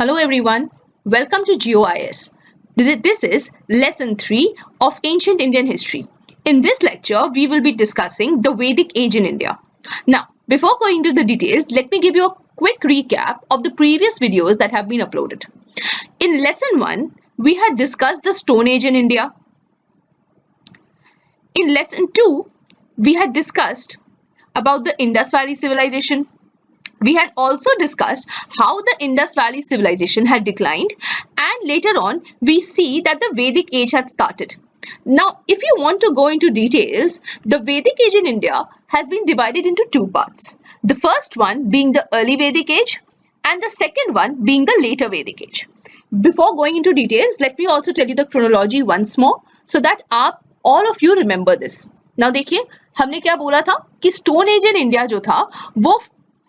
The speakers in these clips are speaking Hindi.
Hello everyone, welcome to GeoIS. This is lesson 3 of Ancient Indian History. In this lecture, we will be discussing the Vedic age in India. Now, before going into the details, let me give you a quick recap of the previous videos that have been uploaded. In lesson 1, we had discussed the Stone Age in India. In lesson 2, we had discussed about the Indus Valley civilization. We had also discussed how the Indus Valley civilization had declined, and later on we see that the Vedic age had started. Now, if you want to go into details, the Vedic age in India has been divided into two parts. The first one being the early Vedic age and the second one being the later Vedic age. Before going into details, let me also tell you the chronology once more so that all of you remember this. Now देखिए, हमने क्या बोला था कि स्टोन एज इन इंडिया जो था वो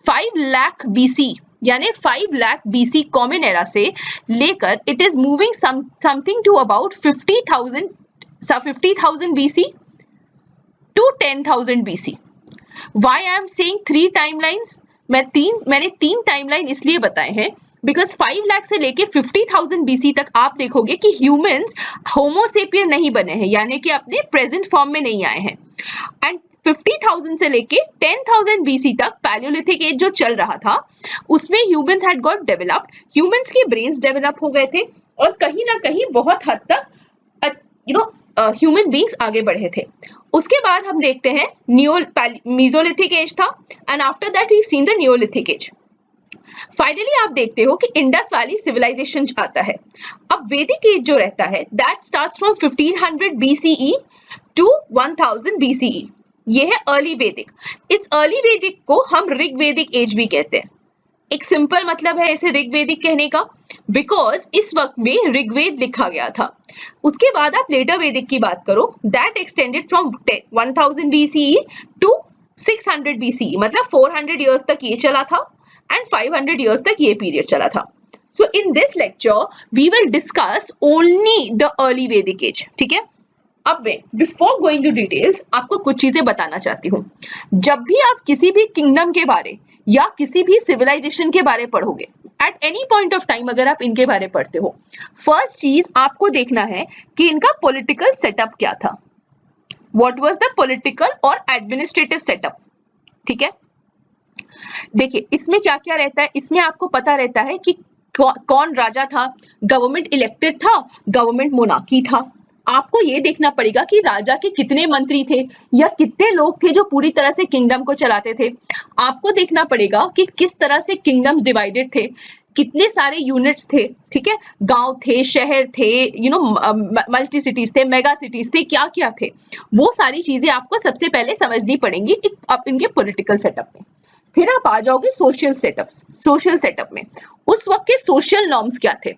5 लाख BC यानी 5 लाख BC कॉमन एरा से लेकर it is moving something to about 50,000 BC to 10,000 BC. Why I am saying 3 timelines? मैंने 3 टाइमलाइन इसलिए बताए हैं बिकॉज 5 लाख से लेके 50,000 BC तक आप देखोगे कि ह्यूमंस होमोसेपियन नहीं बने हैं, यानी कि अपने प्रेजेंट फॉर्म में नहीं आए हैं. एंड 50,000 से लेके 10,000 BC तक पैलियोलिथिक एज जो चल रहा था उसमें humans had got developed. Humans के ब्रेन्स डेवलप हो गए थे और कहीं ना कहीं बहुत हद तक ह्यूमन बींग्स आगे बढ़े थे. उसके बाद हम देखते हैं मीजोलिथिक एज था and after that we seen the Neolithic age. Finally आप देखते हो कि इंडस वैली सिविलाइजेशन आता है. अब वैदिक एज जो रहता है that starts from 1500 BCE to 1000 BCE. ये है अर्ली वैदिक. इस अर्ली वैदिक को हम ऋग्वैदिक एज भी कहते हैं. एक सिंपल मतलब है इसे ऋग्वैदिक कहने का बिकॉज इस वक्त में ऋग्वेद लिखा गया था. उसके बाद आप लेटर वैदिक की बात करो that extended from 1000 BCE to 600 BCE, मतलब 400 इयर्स तक ये चला था and 500 years तक ये पीरियड चला था. So in this lecture we will discuss only the early Vedic age. ठीक है. अब मैं before going to details आपको कुछ चीजें बताना चाहती हूँ. जब भी आप किसी भी किंगडम के बारे या किसी भी सिविलाइजेशन के बारे पढ़ोगे at any point of time, अगर आप इनके बारे पढ़ते हो, फर्स्ट चीज आपको देखना है कि इनका पॉलिटिकल सेटअप क्या था. व्हाट वाज द पॉलिटिकल और एडमिनिस्ट्रेटिव सेटअप. ठीक है. देखिए इसमें क्या क्या रहता है. इसमें आपको पता रहता है कि कौन राजा था, गवर्नमेंट इलेक्टेड था, गवर्नमेंट मोनार्की था. आपको ये देखना पड़ेगा कि राजा के कितने मंत्री थे या कितने लोग थे जो पूरी तरह से किंगडम को चलाते थे. आपको देखना पड़ेगा कि किस तरह से किंगडम्स डिवाइडेड थे, कितने सारे यूनिट्स थे. ठीक है. गांव थे, शहर थे, मल्टी सिटीज थे, मेगा सिटीज थे, क्या क्या थे. वो सारी चीजें आपको सबसे पहले समझनी पड़ेंगी इनके पॉलिटिकल सेटअप में. फिर आप आ जाओगे सोशल सेटअप में. उस वक्त के सोशल नॉर्म्स क्या थे.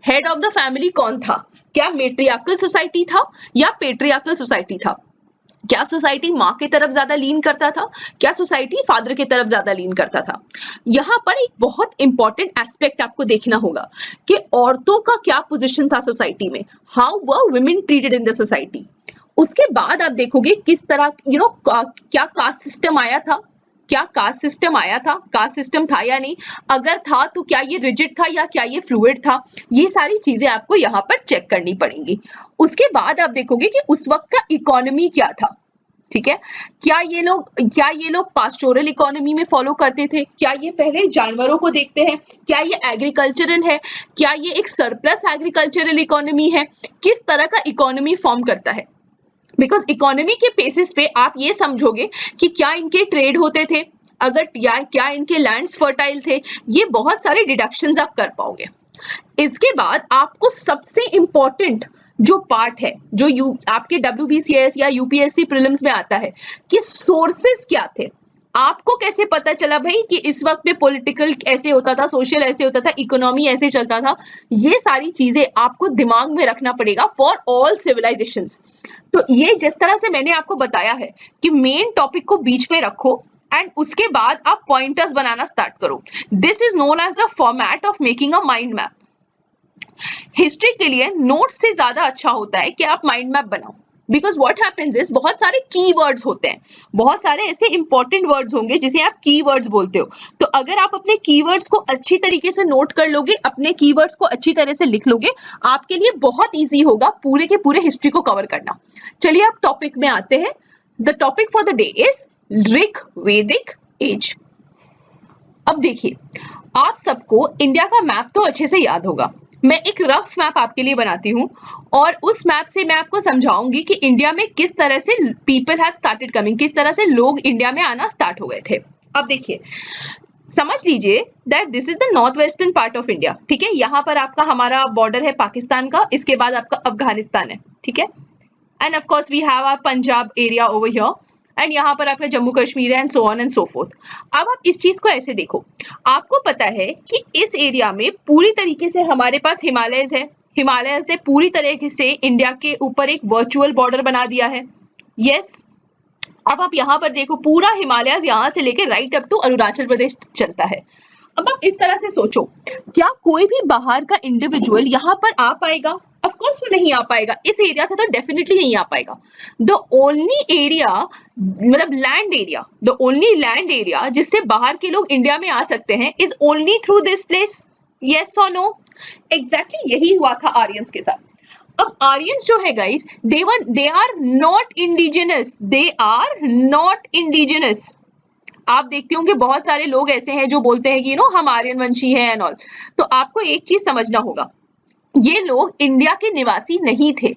हेड ऑफ द फैमिली कौन था. क्या मेट्रियार्कल सोसाइटी था या पेट्रियार्कल सोसाइटी था. क्या सोसाइटी माँ के तरफ ज्यादा लीन करता था, क्या सोसाइटी फादर के तरफ ज्यादा लीन करता था. यहाँ पर एक बहुत इंपॉर्टेंट एस्पेक्ट आपको देखना होगा कि औरतों का क्या पोजीशन था सोसाइटी में. How were women treated in the society. उसके बाद आप देखोगे किस तरह क्या कास्ट सिस्टम आया था. कास्ट सिस्टम था या नहीं. अगर था तो क्या ये रिजिड था या क्या ये फ्लूइड था. ये सारी चीजें आपको यहाँ पर चेक करनी पड़ेंगी. उसके बाद आप देखोगे कि उस वक्त का इकोनॉमी क्या था. ठीक है. क्या ये लोग पास्टोरल इकोनॉमी में फॉलो करते थे. क्या ये पहले जानवरों को देखते हैं. क्या ये एग्रीकल्चरल है. क्या ये एक सरप्लस एग्रीकल्चरल इकोनॉमी है. किस तरह का इकोनॉमी फॉर्म करता है. बिकॉज इकोनॉमी के बेसिस पे आप ये समझोगे कि क्या इनके ट्रेड होते थे, अगर क्या इनके लैंड्स फर्टाइल थे. ये बहुत सारे डिडक्शंस आप कर पाओगे. इसके बाद आपको सबसे इंपॉर्टेंट जो पार्ट है जो आपके WBCS या UPSC प्रीलिम्स में आता है कि सोर्सेस क्या थे. आपको कैसे पता चला भाई कि इस वक्त में पॉलिटिकल ऐसे होता था, सोशल ऐसे होता था, इकोनॉमी ऐसे चलता था. ये सारी चीजें आपको दिमाग में रखना पड़ेगा फॉर ऑल सिविलाइजेशंस. तो ये जिस तरह से मैंने आपको बताया है कि मेन टॉपिक को बीच में रखो एंड उसके बाद आप पॉइंटर्स बनाना स्टार्ट करो. This is known as the format of making a mind map. History के लिए नोट्स से ज्यादा अच्छा होता है कि आप माइंड मैप बनाओ. बिकॉज व्हाट हैपेंस इज बहुत सारे कीवर्ड्स होते हैं, बहुत सारे ऐसे इंपॉर्टेंट वर्ड्स होंगे जिसे आप कीवर्ड्स बोलते हो। तो अगर आप अपने कीवर्ड्स को अच्छी तरीके से नोट कर लोगे, अपने कीवर्ड्स को अच्छी तरह से लिख लोगे, आपके लिए बहुत ईजी होगा पूरे के पूरे हिस्ट्री को कवर करना। चलिए अब टॉपिक में आते हैं। The topic for the day is Rigvedic age. अब देखिए, आप सबको इंडिया का मैप तो अच्छे से याद होगा। मैं एक रफ मैप आपके लिए बनाती हूँ और उस मैप से मैं आपको समझाऊंगी कि इंडिया में किस तरह से पीपल हैव स्टार्टेड कमिंग, किस तरह से लोग इंडिया में आना स्टार्ट हो गए थे। अब देखिए, समझ लीजिए that this is the north western part of India, ठीक है। यहाँ पर आपका हमारा बॉर्डर है पाकिस्तान का, इसके बाद आपका अफगानिस्तान है, ठीक है। And of course we have our Punjab area over here, and यहाँ पर आपका जम्मू कश्मीर है, and so on and so forth. अब आप इस चीज को ऐसे देखो, आपको पता है कि इस एरिया में पूरी तरीके से हमारे पास हिमालयस है। हिमालयस ने पूरी तरीके से इंडिया के ऊपर एक वर्चुअल बॉर्डर बना दिया है। यस, अब आप यहाँ पर देखो, पूरा हिमालयस यहाँ से लेके right up to Arunachal Pradesh चलता है। अब आप इस तरह से सोचो, क्या कोई भी बाहर का इंडिविजुअल यहाँ पर आ पाएगा? ऑफ कोर्स वो नहीं आ पाएगा, इस एरिया से तो डेफिनेटली नहीं आ पाएगा। द ओनली एरिया, मतलब land area, the only land area जिससे बाहर के लोग इंडिया में आ सकते हैं is only through this place. Yes और नो? एग्जैक्टली यही हुआ था आर्यंस के साथ। अब आर्यंस जो है guys, they are not indigenous, they are not indigenous. आप देखते होंगे बहुत सारे लोग ऐसे हैं जो बोलते हैं कि हम आर्यन वंशी हैं एंड ऑल। तो आपको एक चीज समझना होगा, ये लोग इंडिया के निवासी नहीं थे,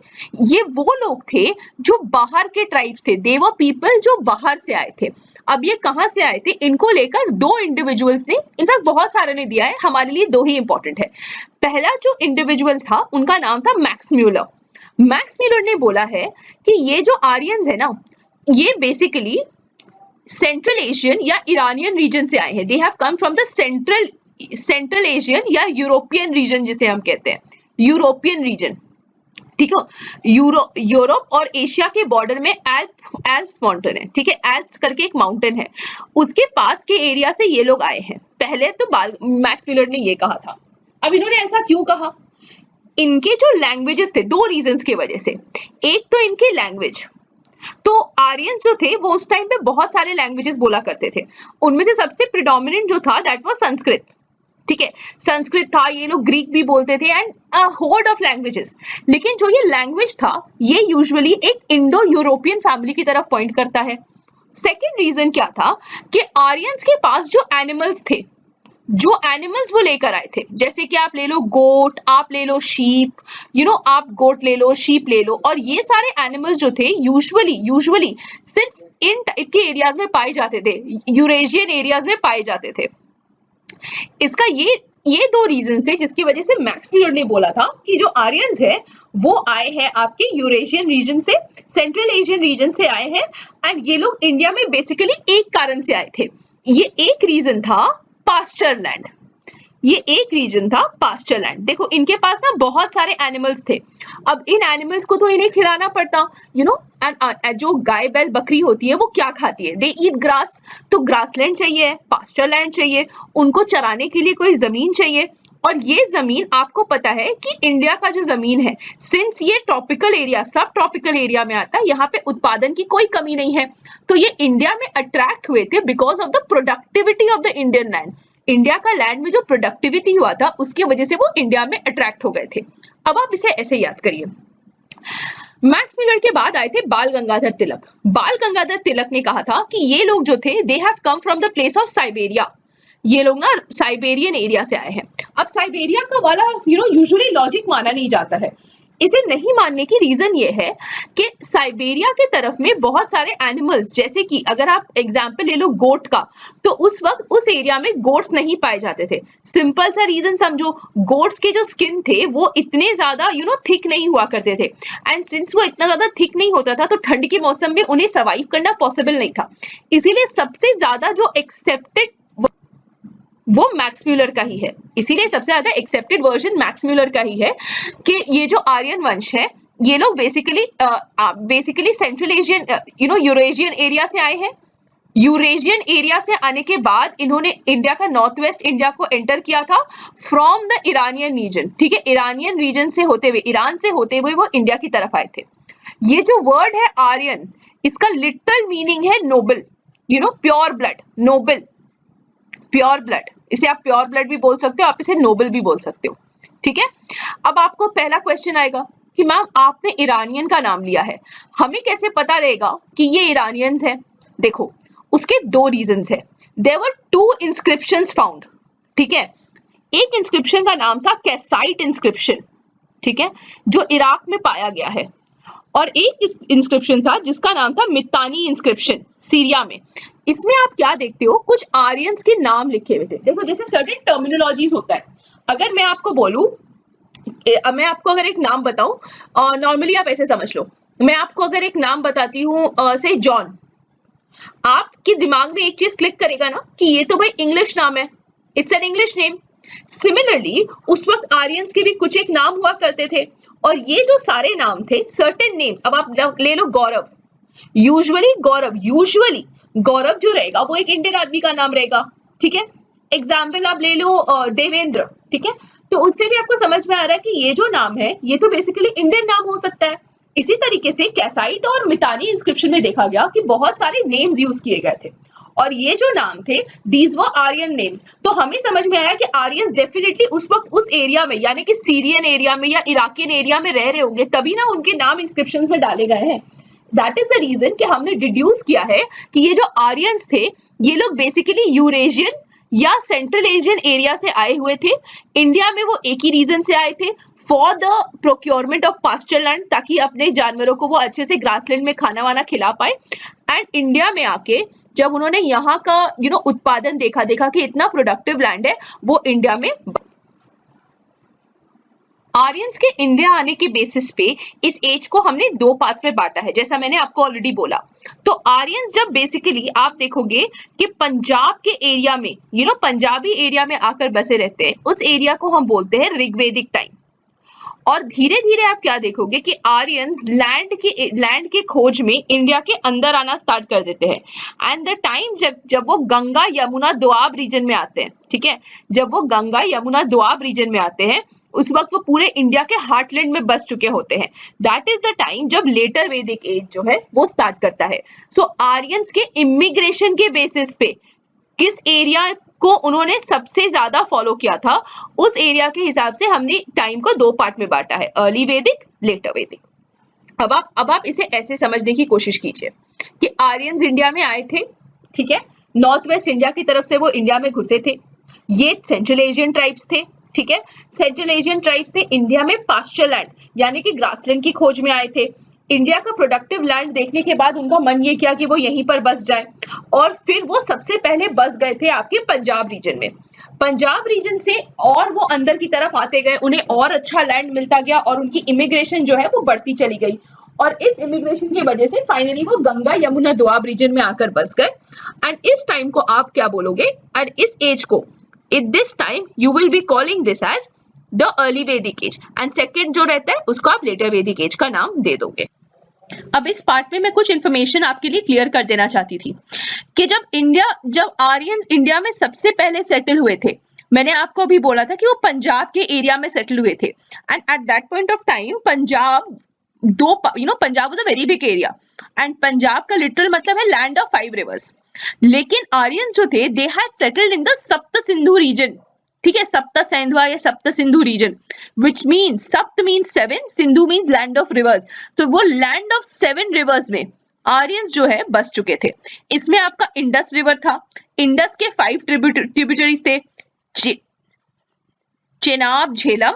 ये वो लोग थे जो बाहर के ट्राइब्स थे। दे वर पीपल जो बाहर से आए थे। अब ये कहां से आए थे, इनको लेकर दो इंडिविजुअल्स ने, इनफैक्ट बहुत सारे ने दिया है, हमारे लिए दो ही इंपॉर्टेंट है। पहला जो इंडिविजुअल था उनका नाम था मैक्स म्यूलर। मैक्स म्यूलर ने बोला है कि ये जो आर्यंस है ना, ये बेसिकली सेंट्रल एशियन या ईरानियन रीजन से आए हैं। They have come from the central Asian या यूरोपियन रीजन जिसे हम कहते हैं, यूरोपियन रीजन, ठीक है। यूरोप और एशिया के बॉर्डर में एल्प्स माउंटेन है, ठीक है। एल्प्स करके एक माउंटेन है, उसके पास के एरिया से ये लोग आए हैं। पहले तो मैक्स म्यूलर ने ये कहा था। अब इन्होंने ऐसा क्यों कहा? इनके जो लैंग्वेजेस थे, दो रीजंस की वजह से। एक तो इनकी लैंग्वेज, तो आर्यंस जो थे वो उस टाइम पे बहुत सारे लैंग्वेजेस बोला करते थे। उनमें से सबसे प्रिडोमिनेंट जो था दैट वाज संस्कृत, ठीक है। संस्कृत था, ये लोग ग्रीक भी बोलते थे and a horde of languages. लेकिन जो ये लैंग्वेज था ये यूजुअली एक इंडो यूरोपियन फैमिली की तरफ पॉइंट करता है। सेकेंड रीजन क्या था कि आर्यंस के पास जो एनिमल्स थे, जो एनिमल्स वो लेकर आए थे, जैसे कि आप ले लो गोट, आप ले लो शीप, आप गोट ले लो, शीप ले लो, और ये सारे एनिमल्स जो थे यूजुअली सिर्फ इन टाइप के एरियाज में पाए जाते थे, यूरेशियन एरियाज में पाए जाते थे। इसका ये दो रीजन थे जिसकी वजह से मैक्स म्यूलर ने बोला था कि जो आर्यंस है वो आए हैं आपके यूरेशियन रीजन से, सेंट्रल एशियन रीजन से आए हैं, एंड ये लोग इंडिया में बेसिकली एक कारण से आए थे। ये एक रीजन था पास्चर लैंड, ये एक रीजन था पास्चर लैंड। देखो इनके पास ना बहुत सारे एनिमल्स थे। अब इन एनिमल्स को तो इन्हें खिलाना पड़ता, एंड जो गाय बैल बकरी होती है वो क्या खाती है, दे ईट ग्रास। तो ग्रासलैंड चाहिए, पास्चर लैंड चाहिए, उनको चराने के लिए कोई जमीन चाहिए। और ये जमीन आपको पता है कि इंडिया का जो जमीन है, सिंस ये ट्रॉपिकल एरिया, सब ट्रॉपिकल एरिया में आता है, यहाँ पे उत्पादन की कोई कमी नहीं है, तो ये इंडिया में अट्रैक्ट हुए थे because of the productivity of the Indian land. India का लैंड में जो प्रोडक्टिविटी हुआ था उसकी वजह से वो इंडिया में अट्रैक्ट हो गए थे। अब आप इसे ऐसे याद करिए, मैक्स म्यूलर के बाद आए थे बाल गंगाधर तिलक। बाल गंगाधर तिलक ने कहा था कि ये लोग जो थे they have come from the place of Siberia, ये लोग ना साइबेरियन एरिया से आए हैं। अब साइबेरिया का वाला यूजुअली लॉजिक माना नहीं जाता है। इसे नहीं मानने की रीजन ये है कि साइबेरिया के तरफ में बहुत सारे एनिमल्स, जैसे कि अगर आप एग्जांपल ले लो गोट का, तो उस वक्त उस एरिया में गोट्स नहीं पाए जाते थे। सिंपल सा रीजन समझो, गोट्स के जो स्किन थे वो इतने ज्यादा थिक नहीं हुआ करते थे, एंड सिंस वो इतना ज्यादा थिक नहीं होता था तो ठंड के मौसम में उन्हें सर्वाइव करना पॉसिबल नहीं था। इसीलिए सबसे ज्यादा जो एक्सेप्टेड वो मैक्स म्यूलर का ही है, इसीलिए सबसे ज्यादा एक्सेप्टेड वर्जन मैक्स म्यूलर का ही है कि ये जो आर्यन वंश है ये लोग basically central Asian Eurasian area से आए हैं। यूरेशियन एरिया से आने के बाद इन्होंने इंडिया का नॉर्थ वेस्ट इंडिया को एंटर किया था फ्रॉम द ईरानियन रीजन, ठीक है। ईरानियन रीजन से होते हुए, ईरान से होते हुए वो इंडिया की तरफ आए थे। ये जो वर्ड है आर्यन, इसका लिटरल मीनिंग है noble, pure blood, noble, pure blood. इसे आप प्योर ब्लड भी बोल सकते हो, आप इसे नोबल भी बोल सकते हो, ठीक है। अब आपको पहला क्वेश्चन आएगा कि मैम आपने ईरानियन का नाम लिया है, हमें कैसे पता रहेगा कि ये ईरानियंस है? देखो, उसके दो रीजंस है। देयर वर 2 इंस्क्रिप्शंस फाउंड, ठीक है। एक इंस्क्रिप्शन का नाम था कैसाइट इंस्क्रिप्शन, ठीक है, जो इराक में पाया गया है, और एक इंस्क्रिप्शन था जिसका नाम था मितानी इंस्क्रिप्शन, सीरिया में। इसमें आप क्या देखते हो, कुछ आर्यंस के नाम लिखे हुए थे। देखो, जैसे सर्टेन टर्मिनोलॉजीज होता है। अगर मैं आपको बोलूं, मैं आपको अगर एक नाम बताऊं, नॉर्मली आप ऐसे समझ लो, मैं आपको अगर एक नाम बताती हूँ से जॉन, आपके दिमाग में एक चीज क्लिक करेगा ना कि ये तो भाई इंग्लिश नाम है, it's an English name. Similarly उस वक्त आर्यंस के भी कुछ एक नाम हुआ करते थे, और ये जो सारे नाम थे, सर्टेन नेम्स। अब आप ले लो गौरव, यूजुअली गौरव जो रहेगा वो एक इंडियन आदमी का नाम रहेगा, ठीक है। एग्जाम्पल आप ले लो देवेंद्र, ठीक है। तो उससे भी आपको समझ में आ रहा है कि ये जो नाम है ये तो बेसिकली इंडियन नाम हो सकता है। इसी तरीके से कैसाइट और मितानी इंस्क्रिप्शन में देखा गया कि बहुत सारे नेम्स यूज किए गए थे, और ये जो नाम थे दीज वर आर्यन नेम्स। तो हमें समझ में आया कि आर्यंस डेफिनेटली उस वक्त उस एरिया में, यानी कि सीरियन एरिया में या इराकियन एरिया में रह रहे होंगे, तभी ना उनके नाम इंस्क्रिप्शंस में डाले गए हैं। दैट इज द रीजन कि हमने डिड्यूस किया है कि ये जो आर्यंस थे ये लोग बेसिकली यूरेशियन या सेंट्रल एशियन एरिया से आए हुए थे। इंडिया में वो एक ही रीजन से आए थे, for the procurement of pasture land, ताकि अपने जानवरों को वो अच्छे से ग्रासलैंड में खाना वाना खिला पाए। एंड इंडिया में आके जब उन्होंने यहाँ का उत्पादन देखा कि इतना प्रोडक्टिव लैंड है, वो इंडिया में। आर्यंस के इंडिया आने के बेसिस पे इस एज को हमने 2 पार्ट्स में बांटा है, जैसा मैंने आपको ऑलरेडी बोला। तो आर्यंस जब बेसिकली आप देखोगे कि पंजाब के एरिया में, पंजाबी एरिया में आकर बसे रहते हैं, उस एरिया को हम बोलते हैं ऋग्वेदिक टाइम। और धीरे धीरे आप क्या देखोगे कि आर्यंस लैंड के खोज में इंडिया के अंदर आना स्टार्ट कर देते हैं। एंड द टाइम जब वो गंगा यमुना दोआब रीजन में आते हैं, ठीक है, जब वो गंगा यमुना दोआब रीजन में आते हैं, उस वक्त वो पूरे इंडिया के हार्टलैंड में बस चुके होते हैं। दैट इज द टाइम जब लेटर वैदिक एज जो है वो स्टार्ट करता है। सो आर्यंस के इमिग्रेशन के बेसिस पे किस एरिया को उन्होंने सबसे ज्यादा फॉलो किया था, उस एरिया के हिसाब से हमने टाइम को 2 पार्ट में बांटा है, अर्ली वैदिक, लेटर वैदिक। अब आप इसे ऐसे समझने की कोशिश कीजिए कि आर्यंस इंडिया में आए थे, ठीक है, नॉर्थ वेस्ट इंडिया की तरफ से वो इंडिया में घुसे थे। ये सेंट्रल एशियन ट्राइब्स थे, ठीक है, सेंट्रल एशियन ट्राइब्स थे, इंडिया में पास्चर लैंड यानी कि ग्रासलैंड की खोज में आए थे। इंडिया का प्रोडक्टिव लैंड देखने के बाद उनका मन ये किया कि वो यहीं पर बस जाए, और फिर वो सबसे पहले बस गए थे आपके पंजाब रीजन में। पंजाब रीजन से और वो अंदर की तरफ आते गए, उन्हें और अच्छा लैंड मिलता गया, और उनकी इमिग्रेशन जो है वो बढ़ती चली गई, और इस इमिग्रेशन की वजह से फाइनली वो गंगा यमुना दोआब रीजन में आकर बस गए। एंड इस टाइम को आप क्या बोलोगे, एंड इस एज को, at this time you will be calling this as the early Vedic age, and second जो रहता है उसको आप later Vedic age का नाम दे दोगे। अब इस पार्ट में मैं कुछ इंफॉर्मेशन आपके लिए क्लियर कर देना चाहती थी कि जब आर्यंस इंडिया में सबसे पहले सेटल हुए थे, मैंने आपको अभी बोला था कि वो पंजाब के एरिया में सेटल हुए थे, and at that point of time Punjab Punjab was a very big area, and Punjab का लिटरल मतलब है लैंड ऑफ 5 रिवर्स। लेकिन आर्यंस जो थे they had settled in the सप्त सिंधु रीजन, ठीक है, सप्त सेंधवा या सप्त सिंधु रीजन, विच मीन्स सप्त means 7, Sindhu means land of reverse. तो वो लैंड ऑफ 7 रिवर्स में आर्यंस जो है बस चुके थे। इसमें आपका इंडस रिवर था, इंडस के 5 ट्रिब्यूटरीज थे, चेनाब, झेलम,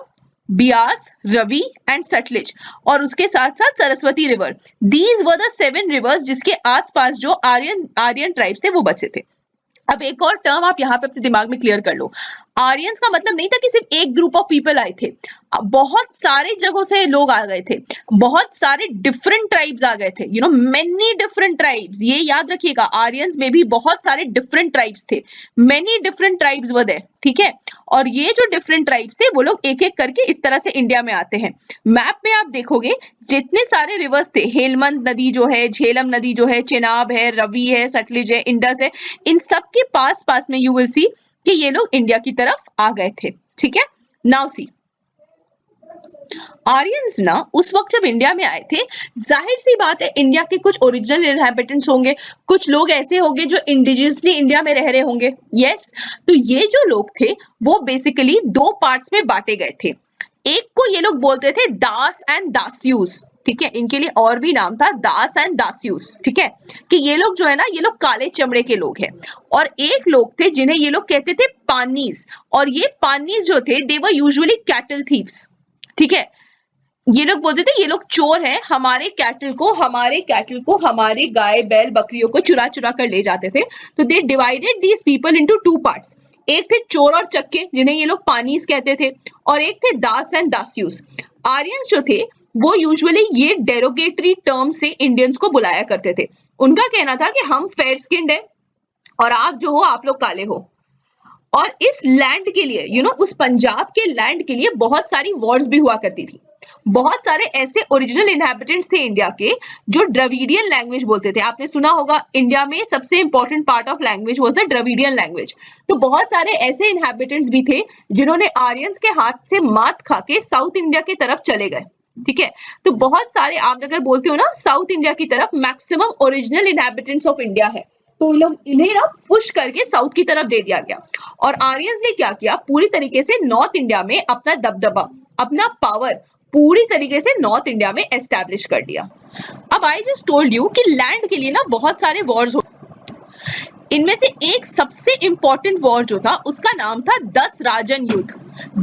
बियास, रवि एंड सतलुज, और उसके साथ साथ Saraswati river. These were the 7 reverse जिसके आसपास जो आर्यन ट्राइब्स थे वो बसे थे। अब एक और टर्म आप यहाँ पे अपने दिमाग में क्लियर कर लो, आर्यंस का मतलब नहीं था कि सिर्फ एक ग्रुप ऑफ पीपल आए थे, बहुत सारे जगहों से लोग आ गए थे, बहुत सारे डिफरेंट ट्राइब्स आ गए थे, मेनी डिफरेंट ट्राइब्स। ये याद रखिएगा, आर्यंस में भी बहुत सारे डिफरेंट ट्राइब्स थे, many different tribes were there, ठीक है। और ये जो डिफरेंट ट्राइब्स थे वो लोग एक एक करके इस तरह से इंडिया में आते हैं। मैप में आप देखोगे जितने सारे रिवर्स थे, हेलमंद नदी जो है, झेलम नदी जो है, चेनाब है, रवि है, सतलुज है, इंडस है, इन सब के पास पास में यू विल सी कि ये लोग इंडिया की तरफ आ गए थे, ठीक है। नाउ सी, आर्यंस ना उस वक्त जब इंडिया में आए थे, जाहिर सी बात है इंडिया के कुछ ओरिजिनल इनहैबिटेंट्स होंगे, कुछ लोग ऐसे होंगे जो इंडिजियसली इंडिया में रह रहे होंगे। यस, तो ये जो लोग थे वो बेसिकली दो पार्ट्स में बांटे गए थे। एक को ये लोग बोलते थे दास एंड दास्यूस, ठीक है, इनके लिए और भी नाम था दास एंड दास्यूस, ठीक है, कि ये लोग जो है ना ये लोग काले चमड़े के लोग हैं। और एक लोग थे जिन्हें ये लोग कहते थे पानीज, और ये पानीज जो थे दे वर यूजुअली कैटल थीव्स, ठीक है, ये लोग बोलते थे ये लोग चोर हैं, हमारे कैटल को हमारे गाय बैल बकरियों को चुरा चुरा कर ले जाते थे। तो they divided these people into two parts, एक थे चोर और चक्के जिन्हें ये लोग पानीज कहते थे, और एक थे दास एंड दास्यूस। आर्यंस जो थे वो यूजुअली ये डेरोगेटरी टर्म से इंडियंस को बुलाया करते थे। उनका कहना था कि हम फेयर स्किन्ड है और आप जो हो आप लोग काले हो। और इस लैंड के लिए उस पंजाब के लैंड के लिए बहुत सारी वॉर्स भी हुआ करती थी। बहुत सारे ऐसे ओरिजिनल इनहैबिटेंट्स थे इंडिया के जो द्रविडियन लैंग्वेज बोलते थे। आपने सुना होगा इंडिया में सबसे important part of language was the Dravidian language. तो बहुत सारे ऐसे इनहैबिटेंट्स भी थे जिन्होंने आर्यंस के हाथ से मात खा के साउथ इंडिया की तरफ चले गए, ठीक है। तो बहुत सारे, आप अगर बोलते हो ना साउथ इंडिया की तरफ maximum original inhabitants of India है, तो इन्हें ना पुश करके साउथ की तरफ दे दिया गया। और आर्यंस ने क्या किया, पूरी तरीके से नॉर्थ इंडिया में अपना दबदबा, अपना पावर पूरी तरीके से नॉर्थ इंडिया में एस्टैब्लिश कर दिया। अब आई जस्ट टोल्ड यू कि लैंड के लिए ना बहुत सारे वॉर्स हो, इनमें से एक सबसे इंपॉर्टेंट वॉर जो था उसका नाम था 10 राजन युद्ध।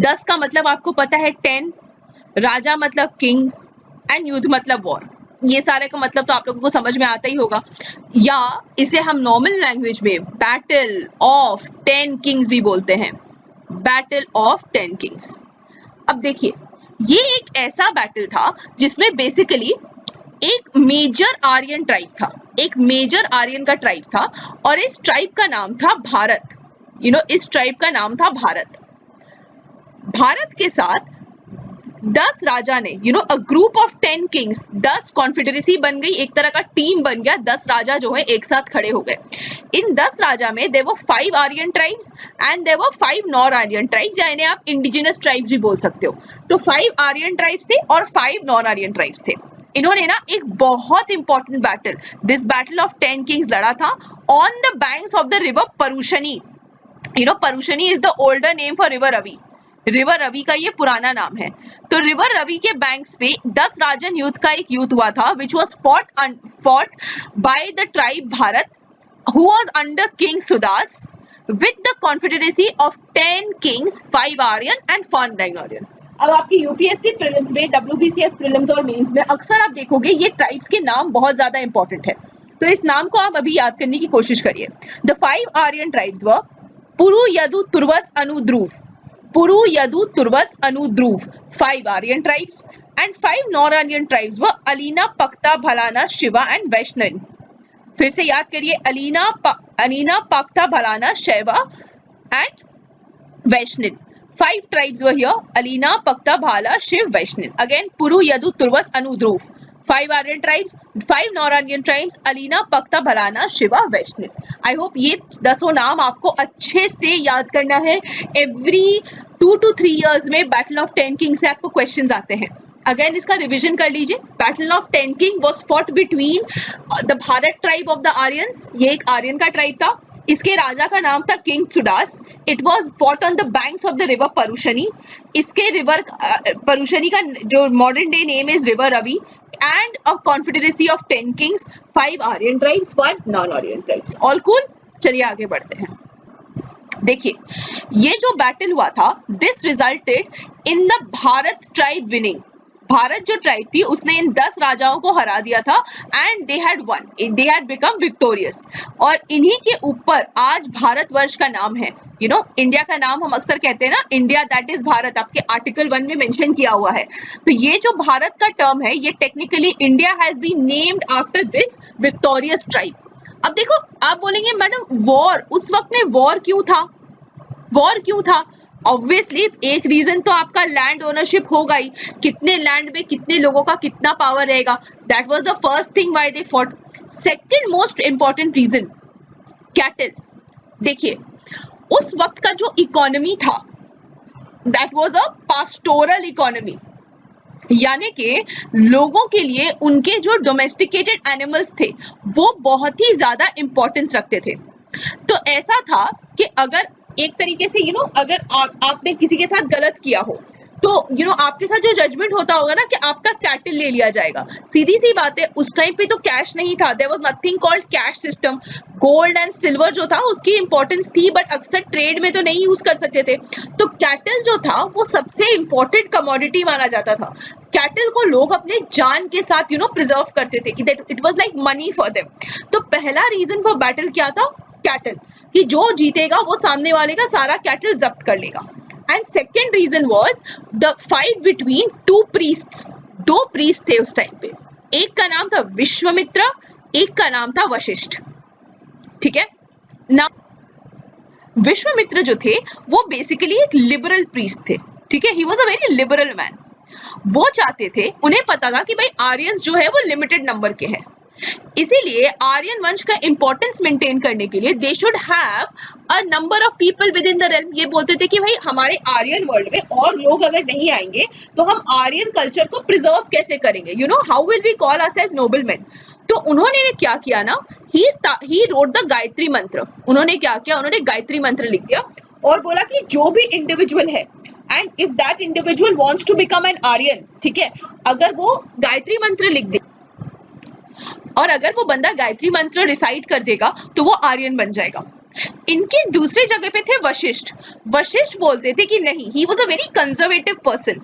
10 का मतलब आपको पता है 10, राजा मतलब किंग, एंड युद्ध मतलब वॉर। ये सारे का मतलब तो आप लोगों को समझ में आता ही होगा, या इसे हम नॉर्मल लैंग्वेज में बैटल ऑफ 10 किंग्स भी बोलते हैं, बैटल ऑफ 10 किंग्स। अब देखिए, ये एक ऐसा बैटल था जिसमें बेसिकली एक मेजर आर्यन ट्राइब था, एक मेजर आर्यन का ट्राइब था, और इस ट्राइब का नाम था भारत। इस ट्राइब का नाम था भारत। भारत के साथ 10 राजा ने, a group of 10 Kings, 10 confederacy बन गई, एक तरह का टीम बन गया, 10 राजा जो है एक साथ खड़े हो गए। इन 10 राजा में there were 5 Aryan tribes and there were 5 non Aryan tribes, या इन्हें आप इंडिजिनस ट्राइब्स भी बोल सकते हो। तो 5 आर्यन ट्राइब्स थे और 5 नॉन आर्यन ट्राइब्स थे। इन्होंने ना एक बहुत important battle, this battle of 10 kings लड़ा था on the banks of the river Parushni. Parushni is the older name for river Ravi. River Ravi का ये पुराना नाम है। तो रिवर रवि के बैंक्स पे 10 राजन युद्ध का एक युद्ध हुआ था, which was fought by the tribe Bharat who was under king Sudas with the confederacy of 10 kings, 5 Aryan and 4 non Aryan. अब आपकी यूपीएससी प्रीलिम्स में, डब्ल्यूबीसीएस प्रीलिम्स और मेंस में अक्सर आप देखोगे ये ट्राइब्स के नाम बहुत ज्यादा इंपॉर्टेंट है, तो इस नाम को आप अभी याद करने की कोशिश करिए। The 5 Aryan tribes were Puru Yadu Turvasa Anu Dhruv, Puru Yadu Turvasa Anu Dhruv, 5 Aryan tribes, and 5 non Aryan tribes were Alina Pakta Bhalana Shiva and Vaishnav. फिर से याद करिए, Alina Pakta Bhalana Shiva and Vaishnav. 5 tribes were here, Alina, Pakta, Bhala, Shiv, Vaishnav. Again, Puru, Yadu, Turvas, Anu, Dhruv. 5 Aryan tribes, 5 non-Aryan tribes, Alina, Pakta, Bhalana, Shiva, Vaishnav. I hope ये 10 नाम आपको अच्छे से याद करना है। Every 2 to 3 years में Battle of 10 Kings से आपको questions आते हैं। अगेन इसका रिविजन कर लीजिए। Battle of 10 king was fought between the Bharat tribe of the Aryans, ये एक आर्यन का ट्राइब था, इसके राजा का नाम था king Sudas. It was fought on the banks of the river Parushni, इसके रिवर परुशनी का जो modern day name is river Ravi, and a confederacy of 10 kings, 5 Aryan tribes, 1 non Aryan tribes. All cool? चलिए आगे बढ़ते हैं। देखिए, ये जो बैटल हुआ था, this resulted in the Bharat tribe winning. Bharat जो ट्राइब थी उसने इन 10 राजाओं को हरा दिया था, and they had one, they had become victorious. और इन्हीं के ऊपर आज भारतवर्ष का नाम है। इंडिया का नाम हम अक्सर कहते हैं ना, इंडिया दैट इज भारत, आपके आर्टिकल 1 में मेंशन किया हुआ है। तो ये जो भारत का टर्म है, ये technically India has been named after this victorious tribe. अब देखो, आप बोलेंगे मैडम वॉर, उस वक्त में वॉर क्यों था? वॉर क्यों था? ऑब्वियसली एक रीजन तो आपका लैंड ओनरशिप होगा ही, कितने लैंड में कितने लोगों का कितना पावर रहेगा, that was the first thing why they fought. Second most important reason, cattle. देखिए, उस वक्त का जो इकोनॉमी था, that was a pastoral economy. यानी कि लोगों के लिए उनके जो डोमेस्टिकेटेड एनिमल्स थे वो बहुत ही ज्यादा इंपॉर्टेंस रखते थे। तो ऐसा था कि अगर एक तरीके से अगर आपने किसी के साथ गलत किया हो तो आपके साथ जो जजमेंट होता होगा ना कि आपका कैटल ले लिया जाएगा। सीधी सी बात है, उस टाइम पे तो कैश नहीं था, there was nothing called cash system. Gold and silver जो था उसकी इंपॉर्टेंस थी, बट अक्सर ट्रेड में तो नहीं यूज कर सकते थे। तो कैटल जो था वो सबसे इंपॉर्टेंट कमोडिटी माना जाता था। कैटल को लोग अपने जान के साथ प्रिजर्व करते थे, it was like money for them. तो पहला रीजन फॉर बैटल क्या था? कैटल, कि जो जीतेगा वो सामने वाले का सारा कैटल जब्त कर लेगा। And second reason was the fight between two priests. दो प्रीस्ट थे उस टाइम पे, एक का नाम था विश्वामित्र, एक का नाम था वशिष्ठ। ठीक है ना। विश्वामित्र जो थे वो बेसिकली एक लिबरल प्रीस्ट थे। ठीक है, he was a very liberal man. वो चाहते थे, उन्हें पता था कि भाई आर्यंस जो है वो लिमिटेड नंबर के हैं, इसीलिए आर्यन वंश का इंपॉर्टेंस मेंटेन करने के लिए they should have a number of people with in the realm. ये बोलते थे कि भाई हमारे आर्यन वर्ल्ड में और लोग अगर नहीं आएंगे तो हम आर्यन कल्चर को प्रिजर्व कैसे करेंगे, how will we call ourselves noblemen. तो उन्होंने क्या किया ना, ही रोट द गायत्री मंत्र। उन्होंने क्या किया, उन्होंने गायत्री मंत्र लिख दिया और बोला कि जो भी इंडिविजुअल है and if that individual wants to become an Aryan, ठीक है, अगर वो गायत्री मंत्र लिख दे और अगर वो बंदा गायत्री मंत्र रिसाइट कर देगा तो वो आर्यन बन जाएगा। इनके दूसरे जगह पे थे वशिष्ठ। वशिष्ठ बोलते थे कि नहीं, he was a very conservative person.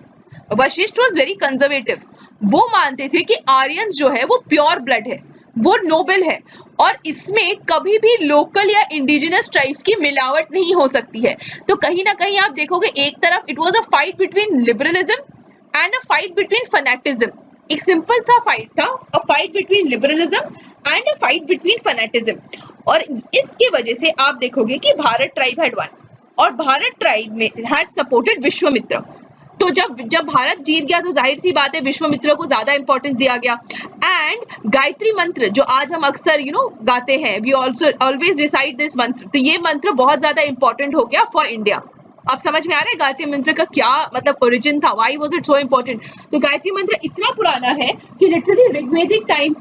Vashishtha was very conservative. वो मानते थे कि आर्यन जो है वो प्योर ब्लड है, वो नोबल है और इसमें कभी भी लोकल या इंडिजिनस ट्राइब्स की मिलावट नहीं हो सकती है। तो कहीं ना कहीं आप देखोगे एक तरफ it was a fight between liberalism and a fight between fanaticism. एक सिंपल सा फाइट था, a fight between liberalism and a fight between fanaticism. और इसके वजह से आप देखोगे कि भारत ट्राइब हैड वन और भारत ट्राइब में हैड सपोर्टेड विश्वामित्र। तो जब भारत जीत गया तो जाहिर सी बात है विश्वामित्र को ज्यादा इंपॉर्टेंस दिया गया। एंड गायत्री मंत्र जो आज हम अक्सर गाते हैं, we also always recite this mantra, तो ये मंत्र बहुत ज्यादा इंपॉर्टेंट हो गया फॉर इंडिया। अब समझ में आ रहा है गायत्री मंत्र का क्या मतलब ओरिजिन था, why was it so important. तो गायत्री मंत्र इतना पुराना है कि लिटरली ऋग्वेदिक टाइम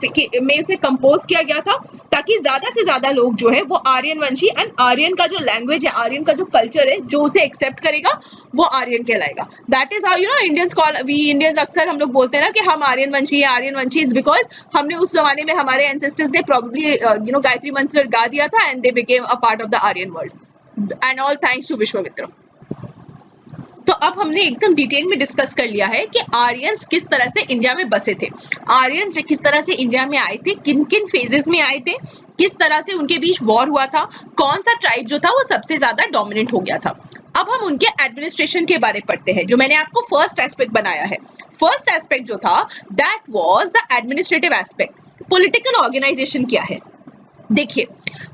में उसे कंपोज किया गया था ताकि ज्यादा से ज्यादा लोग जो है वो आर्यन वंशी एंड आर्यन का जो लैंग्वेज है, आर्यन का जो कल्चर है, जो उसे एक्सेप्ट करेगा वो आर्यन कहलाएगा। That is how Indians call, we Indians अक्सर हम लोग बोलते हैं ना कि हम आर्यन वंशी है, आर्यन वंशी। इट्स बिकॉज हमने उस जमाने में हमारे एंसेस्टर्स ने प्रोबेबली गायत्री मंत्र गा दिया था and they became a part of the Aryan world and all thanks to Vishwamitra. तो अब हमने एकदम डिटेल में डिस्कस कर लिया है कि आर्यंस किस तरह से इंडिया में बसे थे, आर्यंस किस तरह से इंडिया में आए थे, किन किन फेजेस में आए थे, किस तरह से उनके बीच वॉर हुआ था, कौन सा ट्राइब जो था वो सबसे ज्यादा डोमिनेंट हो गया था। अब हम उनके एडमिनिस्ट्रेशन के बारे में पढ़ते हैं, जो मैंने आपको फर्स्ट एस्पेक्ट बनाया है। फर्स्ट एस्पेक्ट जो था that was the administrative aspect. Political organization क्या है, देखिए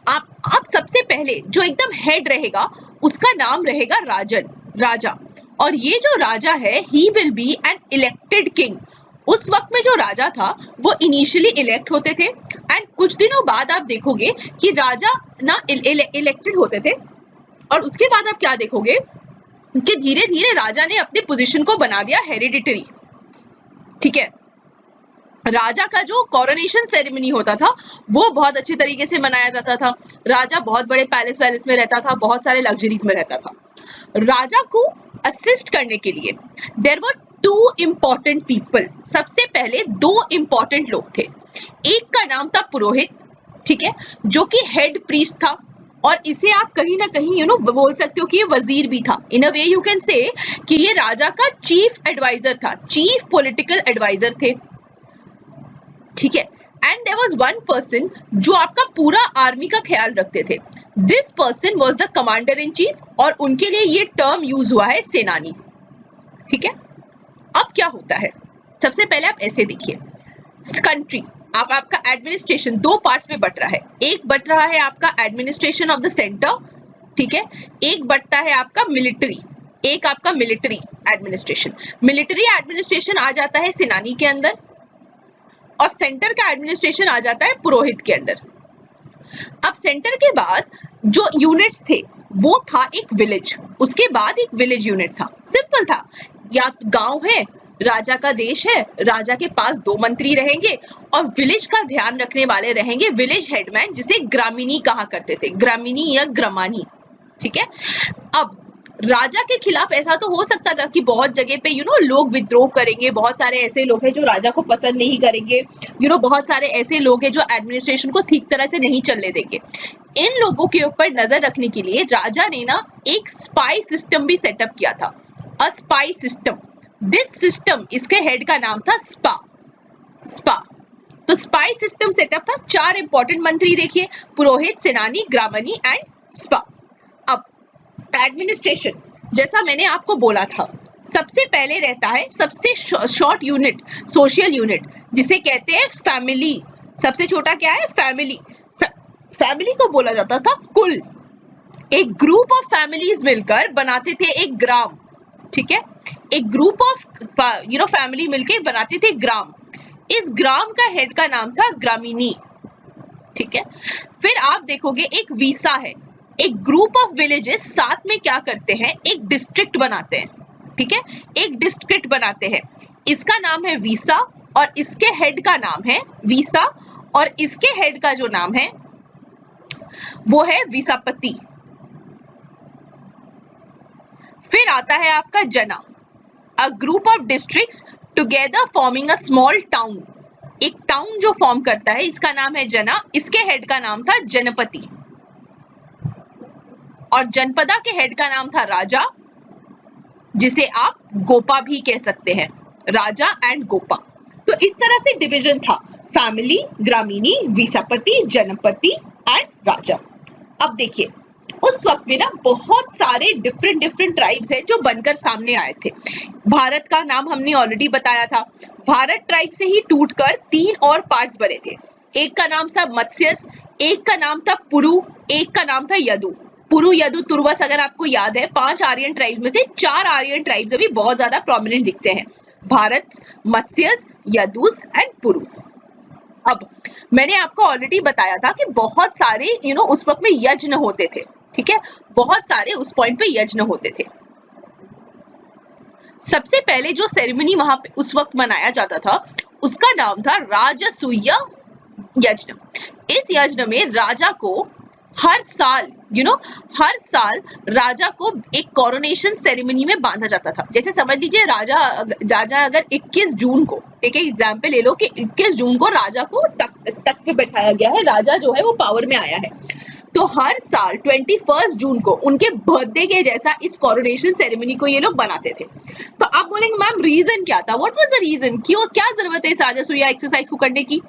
आप सबसे पहले जो एकदम हेड रहेगा उसका नाम रहेगा राजन, राजा। और ये जो राजा है he will be an elected king. उस वक्त में जो राजा था वो इनिशियली इलेक्ट होते थे एंड कुछ दिनों बाद आप देखोगे कि राजा ना इलेक्टेड होते थे और उसके बाद आप क्या देखोगे कि धीरे धीरे राजा ने अपने पोजीशन को बना दिया हेरिडिटरी। ठीक है, राजा का जो कोरोनेशन सेरेमनी होता था वो बहुत अच्छे तरीके से मनाया जाता था। राजा बहुत बड़े पैलेस वैलेस में रहता था, बहुत सारे लग्जरीज में रहता था। राजा को असिस्ट करने के लिए there were two important people. सबसे पहले दो इंपॉर्टेंट लोग थे, एक का नाम था पुरोहित, ठीक है, जो कि हेड प्रीस्ट था और इसे आप कहीं ना कहीं बोल सकते हो कि ये वजीर भी था। इन अ वे यू कैन से कि ये राजा का चीफ एडवाइजर था, चीफ पॉलिटिकल एडवाइजर थे। ठीक है, and there was one person जो आपका पूरा आर्मी का ख्याल रखते थे। This person was the commander in chief और उनके लिए ये टर्म यूज हुआ है सेनानी। ठीक है, अब क्या होता है, सबसे पहले आप ऐसे देखिए, कंट्री आपका एडमिनिस्ट्रेशन दो पार्ट्स में बट रहा है। एक बट रहा है आपका एडमिनिस्ट्रेशन ऑफ द सेंटर, ठीक है, एक बटता है आपका मिलिट्री, एक आपका मिलिट्री एडमिनिस्ट्रेशन। मिलिट्री एडमिनिस्ट्रेशन आ जाता है सेनानी के अंदर और सेंटर का एडमिनिस्ट्रेशन आ जाता है पुरोहित के अंदर। अब सेंटर के बाद जो यूनिट्स थे वो था एक विलेज, उसके बाद एक विलेज यूनिट था। सिंपल था, या गांव है राजा का देश है, राजा के पास 2 मंत्री रहेंगे और विलेज का ध्यान रखने वाले रहेंगे विलेज हेडमैन, जिसे ग्रामीणी कहा करते थे, ग्रामीणी या ग्रामानी। ठीक है। अब राजा के खिलाफ ऐसा तो हो सकता था कि बहुत जगह पे लोग विद्रोह करेंगे, बहुत सारे ऐसे लोग हैं जो राजा को पसंद नहीं करेंगे, बहुत सारे ऐसे लोग हैं जो एडमिनिस्ट्रेशन को ठीक तरह से नहीं चलने देंगे। इन लोगों के ऊपर नजर रखने के लिए राजा ने ना एक स्पाई सिस्टम भी सेटअप किया था, a spy system. This system, इसके हेड का नाम था स्पा। तो स्पाई सिस्टम सेटअप था। 4 इंपॉर्टेंट मंत्री देखिए, पुरोहित, सेनानी, ग्रामणी एंड स्पा। अब एडमिनिस्ट्रेशन, जैसा मैंने आपको बोला था, सबसे पहले रहता है सबसे शॉर्ट यूनिट, सोशल यूनिट, जिसे कहते हैं फैमिली। सबसे छोटा क्या है? फैमिली। फैमिली को बोला जाता था कुल। एक ग्रुप ऑफ फैमिलीज मिलकर बनाते थे एक ग्राम। ठीक है। एक ग्रुप ऑफ फैमिली मिलकर बनाते थे ग्राम। इस ग्राम का हेड का नाम था ग्रामीणी। ठीक है। फिर आप देखोगे एक वीसा है, एक ग्रुप ऑफ विलेजेस साथ में क्या करते हैं, एक डिस्ट्रिक्ट बनाते हैं। ठीक है। एक डिस्ट्रिक्ट बनाते हैं, इसका नाम है वीसा और इसके हेड का नाम है वीसा और इसके हेड का जो नाम है वो है विसापति। फिर आता है आपका जना, a group of districts together forming a small town. एक टाउन जो फॉर्म करता है, इसका नाम है जना, इसके हेड का नाम था जनपति और जनपदा के हेड का नाम था राजा, जिसे आप गोपा भी कह सकते हैं, राजा एंड गोपा। तो इस तरह से डिवीजन था, फैमिली, ग्रामीणी, विसापति, जनपति एंड राजा। अब देखिए उस वक्त में ना बहुत सारे डिफरेंट ट्राइब्स हैं जो बनकर सामने आए थे। भारत का नाम हमने ऑलरेडी बताया था, भारत ट्राइब से ही टूटकर 3 और पार्ट्स बने थे। एक का नाम था मत्स्यस, एक का नाम था पुरु, एक का नाम था यदु। पुरु, यदु, तुर्वस अगर आपको याद है, 5 आर्यन ट्राइब्स में से 4 आर्यन ट्राइब्स अभी बहुत ज्यादा प्रोमिनेंट दिखते हैं, भारत, मत्स्यस, यदुस एंड पुरुस। अब मैंने आपको ऑलरेडी बताया था कि बहुत सारे उस वक्त में यज्ञ होते थे। ठीक है। बहुत सारे उस पॉइंट पे यज्ञ होते थे। सबसे पहले जो सेरेमनी वहां पे उस वक्त मनाया जाता था उसका नाम था राजसूय यज्ञ। इस यज्ञ में राजा को हर साल हर साल राजा को एक कोरोनेशन सेरेमनी में बांधा जाता था। जैसे समझ लीजिए राजा अगर 21 जून को, एक एग्जाम्पल ले लो कि 21 जून को राजा को तख्त पे बैठाया गया है, राजा जो है वो पावर में आया है, तो हर साल 21 जून को उनके बर्थडे के जैसा इस कोरोनेशन सेरेमनी को ये लोग बनाते थे। तो आप बोलेंगे मैम रीजन क्या था, व्हाट वाज द रीजन, क्यों, क्या जरूरत है इस राजसूय एक्सरसाइज को करने की?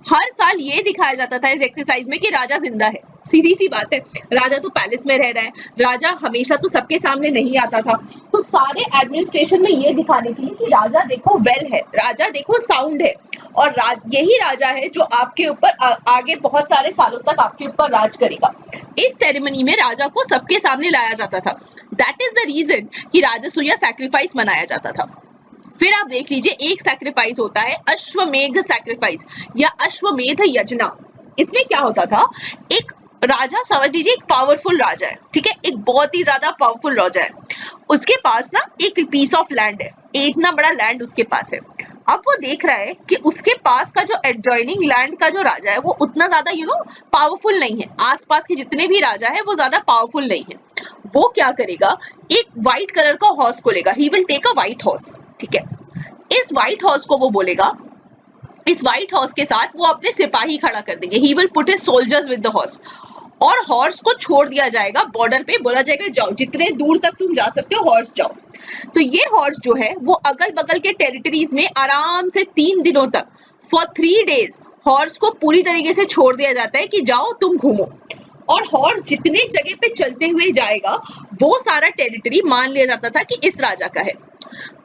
हर साल ये दिखाया जाता था इस एक्सरसाइज में कि राजा जिंदा है। सीधी सी बात है, राजा तो पैलेस में रह रहा है, राजा हमेशा तो सबके सामने नहीं आता था, तो सारे एडमिनिस्ट्रेशन में ये दिखाने के लिए कि राजा देखो वेल है, राजा देखो साउंड है और यही राजा है जो आपके ऊपर आगे बहुत सारे सालों तक आपके ऊपर राज करेगा। इस सेरेमनी में राजा को सबके सामने लाया जाता था। दैट इज द रीजन कि राजसूय सैक्रिफाइस मनाया जाता था। फिर आप देख लीजिए एक सैक्रिफाइस होता है अश्वमेध सैक्रिफाइस या अश्वमेध यज्ञ। इसमें क्या होता था, एक राजा, समझ लीजिए एक पावरफुल राजा है, ठीक है, एक बहुत ही ज्यादा पावरफुल राजा है, उसके पास ना एक पीस ऑफ लैंड है, इतना बड़ा लैंड उसके पास है। अब वो देख रहा है कि उसके पास का जो एडजॉइनिंग लैंड का जो राजा है वो उतना ज्यादा पावरफुल नहीं है, आसपास के जितने भी राजा है वो ज्यादा पावरफुल नहीं है। वो क्या करेगा, एक व्हाइट कलर का हॉर्स को लेगा, he will take a white horse. ठीक है, इस व्हाइट हॉर्स को वो बोलेगा, इस व्हाइट हॉर्स के साथ वो अपने सिपाही खड़ा कर देंगे, he will put his soldiers with the horse, और हॉर्स को छोड़ दिया जाएगा बॉर्डर पे, बोला जाएगा जाओ जितने दूर तक तुम जा सकते हो हॉर्स जाओ। तो ये हॉर्स जो है वो अगल बगल के टेरिटरीज में आराम से 3 दिनों तक, फॉर 3 डेज हॉर्स को पूरी तरीके से छोड़ दिया जाता है कि जाओ तुम घूमो, और हॉर्स जितने जगह पे चलते हुए जाएगा वो सारा टेरिटरी मान लिया जाता था कि इस राजा का है।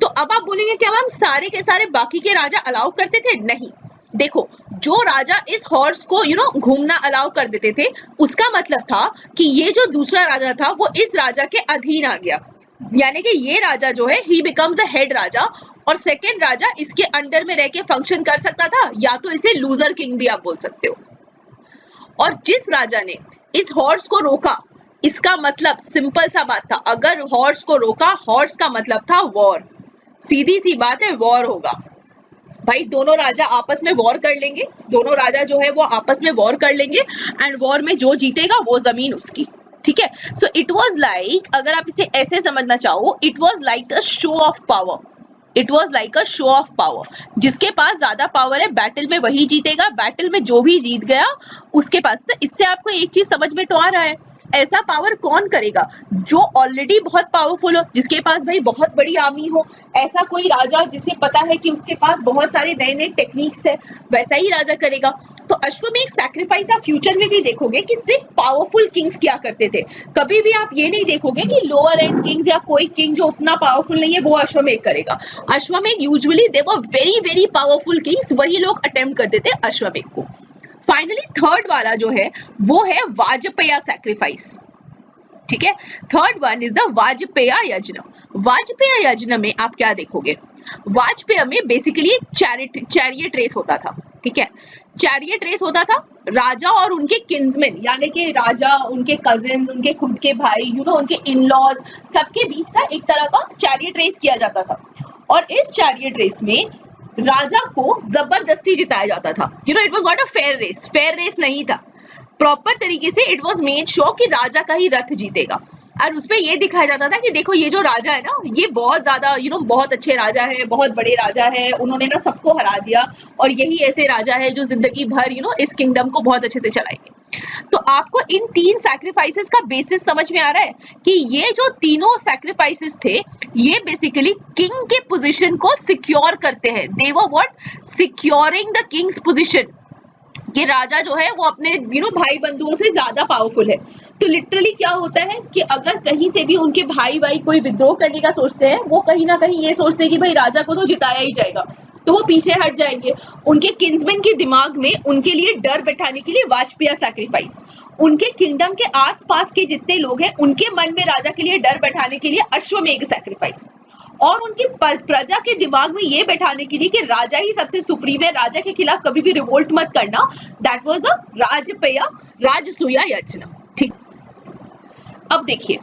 तो अब आप बोलेंगे क्या मैम सारे के सारे बाकी के राजा अलाउ करते थे? नहीं, देखो जो राजा इस हॉर्स को घूमना अलाउ कर देते थे उसका मतलब था कि ये जो दूसरा राजा था वो इस राजा के अधीन आ गया, यानी कि ये राजा जो है ही बिकम्स द हेड राजा, और सेकेंड राजा इसके अंडर में रह के फंक्शन कर सकता था, या तो इसे लूजर किंग भी आप बोल सकते हो। और जिस राजा ने इस हॉर्स को रोका, इसका मतलब सिंपल सा बात था, अगर हॉर्स को रोका, हॉर्स का मतलब था वॉर, सीधी सी बात है, वॉर होगा भाई। दोनों राजा आपस में वॉर कर लेंगे, दोनों राजा जो है वो आपस में वॉर कर लेंगे एंड वॉर में जो जीतेगा वो जमीन उसकी, ठीक है। सो इट वाज लाइक, अगर आप इसे ऐसे समझना चाहो, it was like a show off power, it was like a show off power. जिसके पास ज्यादा पावर है बैटल में वही जीतेगा, बैटल में जो भी जीत गया उसके पास। तो इससे आपको एक चीज समझ में तो आ रहा है, ऐसा पावर कौन करेगा जो ऑलरेडी बहुत पावरफुल हो, जिसके पास भाई बहुत बड़ी आर्मी हो। ऐसा कोई राजा जिसे पता है कि उसके पास बहुत सारे नए नए टेक्निक्स है, वैसा ही राजा करेगा। तो अश्वमेध सैक्रिफाइस आप फ्यूचर में भी देखोगे कि सिर्फ पावरफुल किंग्स क्या करते थे। कभी भी आप ये नहीं देखोगे कि लोअर एंड किंग्स या कोई किंग जो उतना पावरफुल नहीं है वो अश्वमेध करेगा। अश्वमेध usually they were very very powerful Kings, वही लोग अटेम्प्ट करते थे अश्वमेध को। फाइनली थर्ड वाला जो है वो है वाजपेय सैक्रिफाइस, ठीक है। थर्ड वन इज द वाजपेय यज्ञ। वाजपेय यज्ञ में आप क्या देखोगे, वाजपेय में बेसिकली एक चैरियट रेस होता था, ठीक है। चैरियट रेस होता था, राजा और उनके किन्समैन यानी कि राजा, उनके कजिन्स, उनके खुद के भाई, उनके इन लॉज, सबके बीच ना एक तरह का चैरियट रेस किया जाता था। और इस चैरियट रेस में राजा को जबरदस्ती जिताया जाता था। It was not a fair race नहीं था। प्रॉपर तरीके से इट वाज मेड श्योर कि राजा का ही रथ जीतेगा। और उसमें ये दिखाया जाता था कि देखो ये जो राजा है ना, ये बहुत ज्यादा बहुत अच्छे राजा है, बहुत बड़े राजा है, उन्होंने ना सबको हरा दिया, और यही ऐसे राजा है जो जिंदगी भर इस किंगडम को बहुत अच्छे से चलाएंगे। तो आपको इन तीन सैक्रिफाइसेस का बेसिस समझ में आ रहा है कि ये जो तीनों सैक्रिफाइसेस थे ये बेसिकली किंग के पोजीशन को सिक्योर करते हैं। They were what, securing the king's position, कि राजा जो है वो अपने भाई बंधुओं से ज्यादा पावरफुल है। तो लिटरली क्या होता है कि अगर कहीं से भी उनके भाई कोई विद्रोह करने का सोचते हैं, वो कहीं ना कहीं ये सोचते हैं कि भाई राजा को तो जिताया ही जाएगा, तो वो पीछे हट जाएंगे। उनके किन्समैन के दिमाग में उनके लिए डर बैठाने के लिए वाजपेय सैक्रिफाइस, उनके किंगडम के आसपास के जितने लोग हैं उनके मन में राजा के लिए डर बैठाने के लिए अश्वमेध सैक्रिफाइस, और उनकी प्रजा के दिमाग में ये बैठाने के लिए कि राजा ही सबसे सुप्रीम है, राजा के खिलाफ कभी भी रिवोल्ट मत करना। दैट वाज अ राजपेय राजसूय यज्ञ, ठीक। अब देखिए,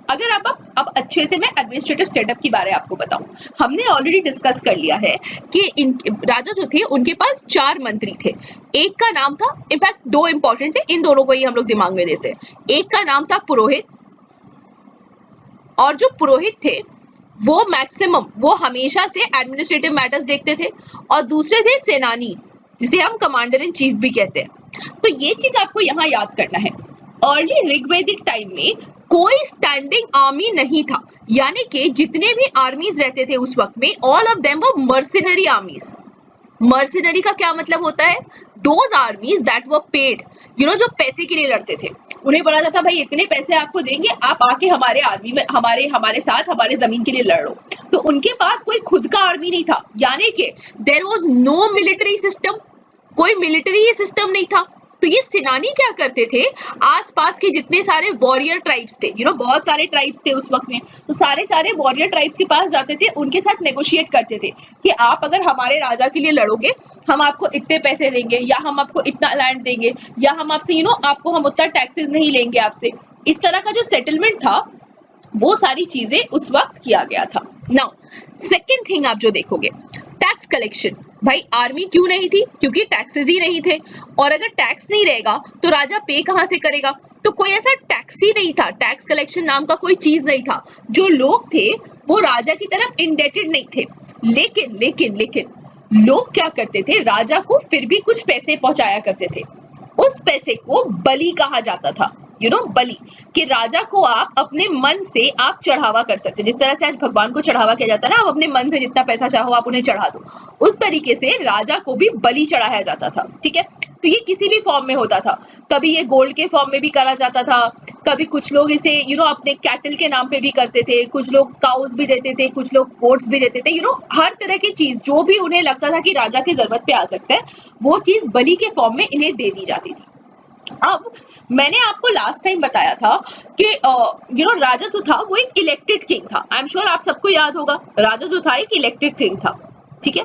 अगर अब अच्छे से मैं एडमिनिस्ट्रेटिव सेटअप के बारे में आपको बताऊं, हमने ऑलरेडी डिस्कस कर लिया है कि राजा जो थे उनके पास 4 मंत्री थे। एक का नाम था, इनफैक्ट 2 इंपॉर्टेंट थे, इन दोनों को ही हम लोग दिमाग में देते हैं। एक का नाम था पुरोहित, और जो पुरोहित थे वो मैक्सिमम वो हमेशा से एडमिनिस्ट्रेटिव मैटर्स देखते थे, और दूसरे थे सेनानी, जिसे हम कमांडर इन चीफ भी कहते हैं। तो ये चीज आपको यहाँ याद करना है। अर्ली ऋग्वैदिक टाइम में कोई स्टैंडिंग आर्मी नहीं था, यानी कि जितने भी आर्मीज रहते थे उस वक्त में, all of them were mercenary आर्मीज। Mercenary का क्या मतलब होता है, दोज आर्मीज दैट वर पेड, जो पैसे के लिए लड़ते थे। उन्हें बोला जाता भाई इतने पैसे आपको देंगे, आप आके हमारे आर्मी में हमारे साथ हमारे जमीन के लिए लड़ो। तो उनके पास कोई खुद का आर्मी नहीं था, यानी कि there was no military system, कोई मिलिट्री सिस्टम नहीं था। तो ये सेनानी क्या करते थे, आसपास के जितने सारे वॉरियर ट्राइब्स थे, बहुत सारे ट्राइब्स थे उस वक्त में, तो सारे वॉरियर ट्राइब्स के पास जाते थे, उनके साथ नेगोशिएट करते थे कि आप अगर हमारे राजा के लिए लड़ोगे, हम आपको इतने पैसे देंगे, या हम आपको इतना लैंड देंगे, या हम आपसे आपको हम उतना टैक्सेस नहीं लेंगे आपसे। इस तरह का जो सेटलमेंट था वो सारी चीजें उस वक्त किया गया था। नाउ सेकेंड थिंग आप जो देखोगे, टैक्स कलेक्शन। भाई आर्मी क्यों नहीं थी, क्योंकि टैक्सेस ही नहीं थे, और अगर टैक्स नहीं रहेगा तो राजा पे कहां से करेगा। तो कोई ऐसा टैक्स ही नहीं था, टैक्स कलेक्शन नाम का कोई चीज नहीं था। जो लोग थे वो राजा की तरफ इंडेटेड नहीं थे, लेकिन लेकिन लेकिन लोग क्या करते थे, राजा को फिर भी कुछ पैसे पहुंचाया करते थे। उस पैसे को बलि कहा जाता था, बलि, कि राजा को आप अपने मन से आप चढ़ावा कर सकते, जिस तरह से आज भगवान को चढ़ावा किया जाता है ना, आप अपने मन से जितना पैसा चाहो आप उन्हें चढ़ा दो, उस तरीके से राजा को भी बलि चढ़ाया जाता था, ठीक है। तो ये किसी भी फॉर्म में होता था, कभी ये गोल्ड के फॉर्म में भी करा जाता था, कभी कुछ लोग इसे अपने कैटल के नाम पे भी करते थे, कुछ लोग काउस भी देते थे, कुछ लोग गोट्स भी देते थे, हर तरह की चीज जो भी उन्हें लगता था कि राजा की जरूरत पे आ सकता है, वो चीज बलि के फॉर्म में इन्हें दे दी जाती थी। अब मैंने आपको लास्ट टाइम बताया था कि राजा जो था वो एक इलेक्टेड किंग था। आई एम श्योर आप सबको याद होगा, राजा जो था एक इलेक्टेड किंग था, ठीक है।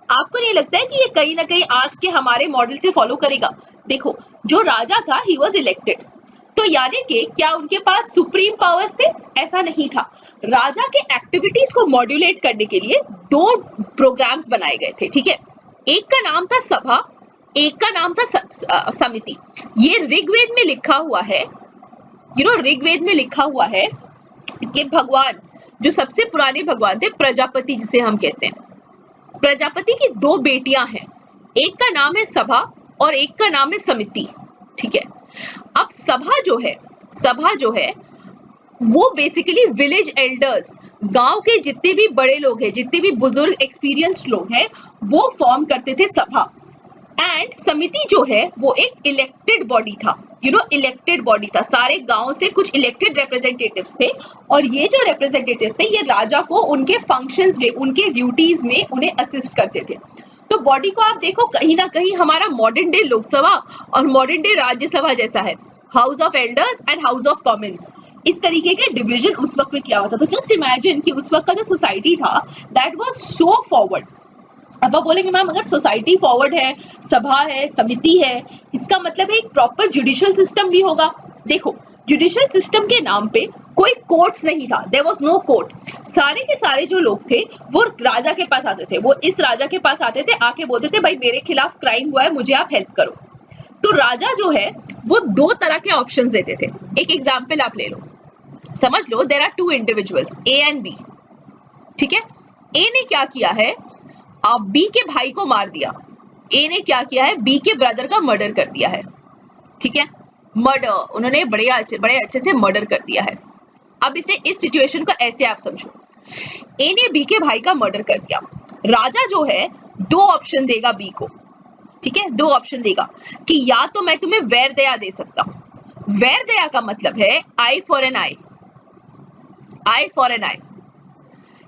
आपको नहीं लगता है कि ये कहीं ना कहीं आज के हमारे मॉडल से फॉलो करेगा? देखो, जो राजा था ही वाज इलेक्टेड, तो यानी कि क्या उनके पास सुप्रीम पावर्स थे? ऐसा नहीं था। राजा के एक्टिविटीज को मॉड्यूलेट करने के लिए दो प्रोग्राम्स बनाए गए थे, ठीक है। एक का नाम था सभा, एक का नाम था समिति। ये ऋग्वेद में लिखा हुआ है, ऋग्वेद में लिखा हुआ है कि भगवान, जो सबसे पुराने भगवान थे, प्रजापति जिसे हम कहते हैं, प्रजापति की दो बेटियां हैं, एक का नाम है सभा और एक का नाम है समिति, ठीक है। अब सभा जो है वो बेसिकली विलेज एल्डर्स, गांव के जितने भी बड़े लोग हैं, जितने भी बुजुर्ग एक्सपीरियंस्ड लोग हैं, वो फॉर्म करते थे सभा। एंड समिति जो है वो एक इलेक्टेड बॉडी था, इलेक्टेड बॉडी था। सारे गांव से कुछ इलेक्टेड रिप्रेजेंटेटिव्स थे और ये जो रिप्रेजेंटेटिव्स थे ये राजा को उनके फंक्शंस में, उनके ड्यूटीज में उन्हें असिस्ट करते थे। तो बॉडी को आप देखो, कहीं ना कहीं हमारा मॉडर्न डे लोकसभा और मॉडर्न डे राज्यसभा जैसा है, house of elders and house of Commons, इस तरीके के डिवीजन उस वक्त में किया हुआ था। तो जस्ट इमेजिन कि उस वक्त का जो सोसाइटी था दैट वाज सो फॉरवर्ड। अब आप बोलेंगे मैम अगर सोसाइटी फॉरवर्ड है, सभा है, समिति है, इसका मतलब है एक प्रॉपर जुडिशियल सिस्टम भी होगा। देखो, जुडिशियल सिस्टम के नाम पे कोई कोर्ट्स नहीं था, देयर वाज नो कोर्ट। सारे के सारे जो लोग थे वो राजा के पास आते थे, वो इस राजा के पास आते थे, आके बोलते थे भाई मेरे खिलाफ क्राइम हुआ है, मुझे आप हेल्प करो। तो राजा जो है वो दो तरह के ऑप्शंस देते थे। एक एग्जांपल आप ले लो, समझ लो there are two individuals A and B, ठीक है। ए ने क्या किया है, अब बी के भाई को मार दिया। ए ने क्या किया है, बी के ब्रदर का मर्डर कर दिया है, ठीक है। मर्डर, उन्होंने बड़े अच्छे से मर्डर कर दिया है। अब इस सिचुएशन को ऐसे आप समझो, ए ने बी के भाई का मर्डर कर दिया। राजा जो है दो ऑप्शन देगा बी को, ठीक है, दो ऑप्शन देगा कि या तो मैं तुम्हें वैर दया दे सकता हूं। वैर दया का मतलब है eye for an eye, eye for an eye,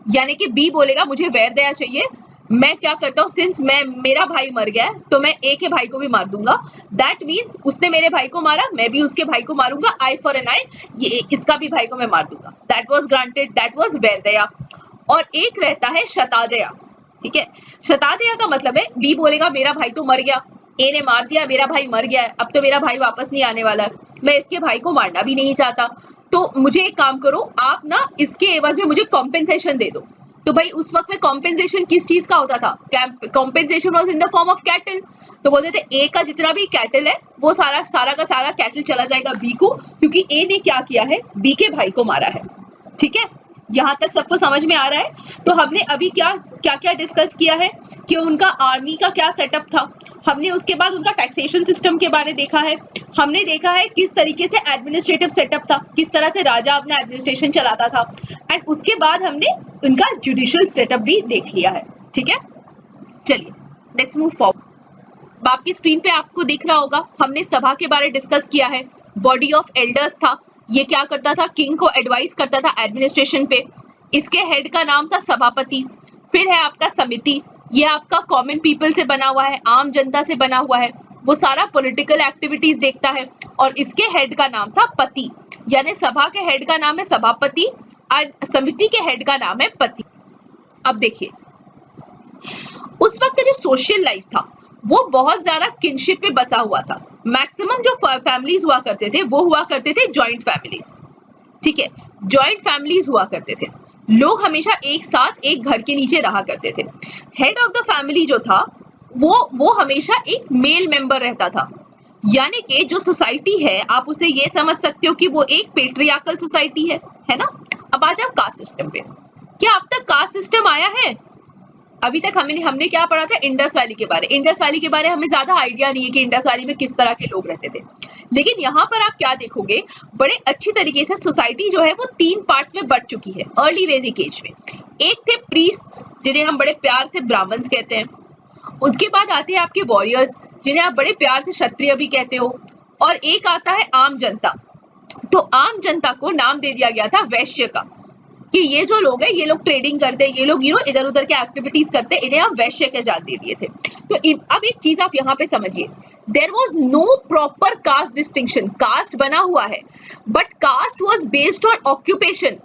यानी कि बी बोलेगा मुझे वैर दया चाहिए, मैं क्या करता हूँ, सिंस मेरा भाई मर गया है तो मैं ए के भाई को भी मार दूंगा। दैट मीन्स उसने मेरे भाई को मारा, मैं भी उसके भाई को मारूंगा, आई फॉर एन आई, ये इसका भी भाई को मैं मार दूंगा। That was granted, that was वैरदया। और एक रहता है शतादया, ठीक है। शतादया का मतलब है बी बोलेगा मेरा भाई तो मर गया, ए ने मार दिया, मेरा भाई मर गया है, अब तो मेरा भाई वापस नहीं आने वाला है, मैं इसके भाई को मारना भी नहीं चाहता, तो मुझे एक काम करो, आप ना इसके एवज में मुझे कॉम्पेंसेशन दे दो। तो भाई उस वक्त में कॉम्पेंसेशन किस चीज का होता था, compensation was in the form of cattle. तो बोलते थे ए का जितना भी कैटल है वो सारा का सारा कैटल चला जाएगा बी को, क्योंकि ए ने क्या किया है, बी के भाई को मारा है, ठीक है। यहाँ तक सबको समझ में आ रहा है। तो हमने अभी क्या डिस्कस किया है कि उनका आर्मी का क्या सेटअप था, हमने उसके बाद उनका टैक्सेशन सिस्टम के बारे देखा है, हमने देखा है किस तरीके से एडमिनिस्ट्रेटिव सेटअप था, किस तरह से राजा अपना एडमिनिस्ट्रेशन चलाता था, एंड उसके बाद हमने उनका जुडिशियल सेटअप भी देख लिया है, ठीक है। चलिए लेट्स मूव फॉरवर्ड। आपकी स्क्रीन पे आपको दिख रहा होगा, हमने सभा के बारे डिस्कस किया है, बॉडी ऑफ एल्डर्स था, ये क्या करता था, किंग को एडवाइस करता था एडमिनिस्ट्रेशन पे, इसके हेड का नाम था सभापति। फिर है आपका समिति, ये आपका कॉमन पीपल से बना हुआ है, आम जनता से बना हुआ है, वो सारा पॉलिटिकल एक्टिविटीज देखता है, और इसके हेड का नाम था पति, यानी सभा के हेड का नाम है सभापति और समिति के हेड का नाम है पति। अब देखिए उस वक्त जो सोशल लाइफ था वो बहुत ज्यादा किनशिप पे बसा हुआ था। मैक्सिमम जो फैमिलीज हुआ करते थे वो हुआ करते थे जॉइंट फैमिलीज, ठीक है, जॉइंट फैमिलीज हुआ करते थे, लोग हमेशा एक साथ एक घर के नीचे रहा करते थे। हेड ऑफ द फैमिली जो था वो हमेशा एक मेल मेंबर रहता था, यानी कि जो सोसाइटी है आप उसे ये समझ सकते हो कि वो एक पेट्रियार्कल सोसाइटी है ना। अब आ जाओ कास्ट सिस्टम पे, क्या अब तक कास्ट सिस्टम आया है? अभी तक हमने क्या पढ़ा था, इंडस वैली के बारे। इंडस वैली के बारे में हमें ज्यादा आइडिया नहीं है कि इंडस वैली में किस तरह के लोग रहते थे, लेकिन यहाँ पर आप क्या देखोगे, बड़े अच्छी तरीके से सोसाइटी जो है वो तीन पार्ट्स में बट चुकी है अर्ली वैदिक एज में। एक थे प्रीस्ट्स जिन्हें हम बड़े प्यार से ब्राह्मण्स कहते हैं, उसके बाद आते हैं आपके वॉरियर्स जिन्हें आप बड़े प्यार से क्षत्रिय भी कहते हो, और एक आता है आम जनता। तो आम जनता को नाम दे दिया गया था वैश्य का, कि ये जो लोग हैं ये लोग ट्रेडिंग करते हैं, ये लोग इधर उधर के एक्टिविटीज करते हैं, इन्हें हम वैश्य के जात दे दिए थे। तो अब एक चीज आप यहाँ पे समझिए, there was no proper caste distinction. Caste बना हुआ है but caste was based on occupation,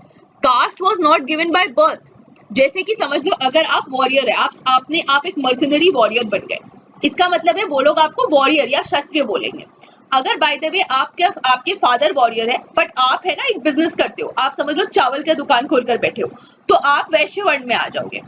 caste was not given by birth. जैसे कि समझ लो अगर आप वॉरियर है, आप एक मर्सनरी वॉरियर बन गए, इसका मतलब है वो लोग आपको वॉरियर या क्षत्रिय बोलेंगे। अगर बाय द वे आपके फादर वॉरियर है बट आप है ना एक बिजनेस करते हो, आप समझ लो चावल का दुकान खोलकर बैठे हो, तो आप वैश्य वर्ण में आ जाओगे।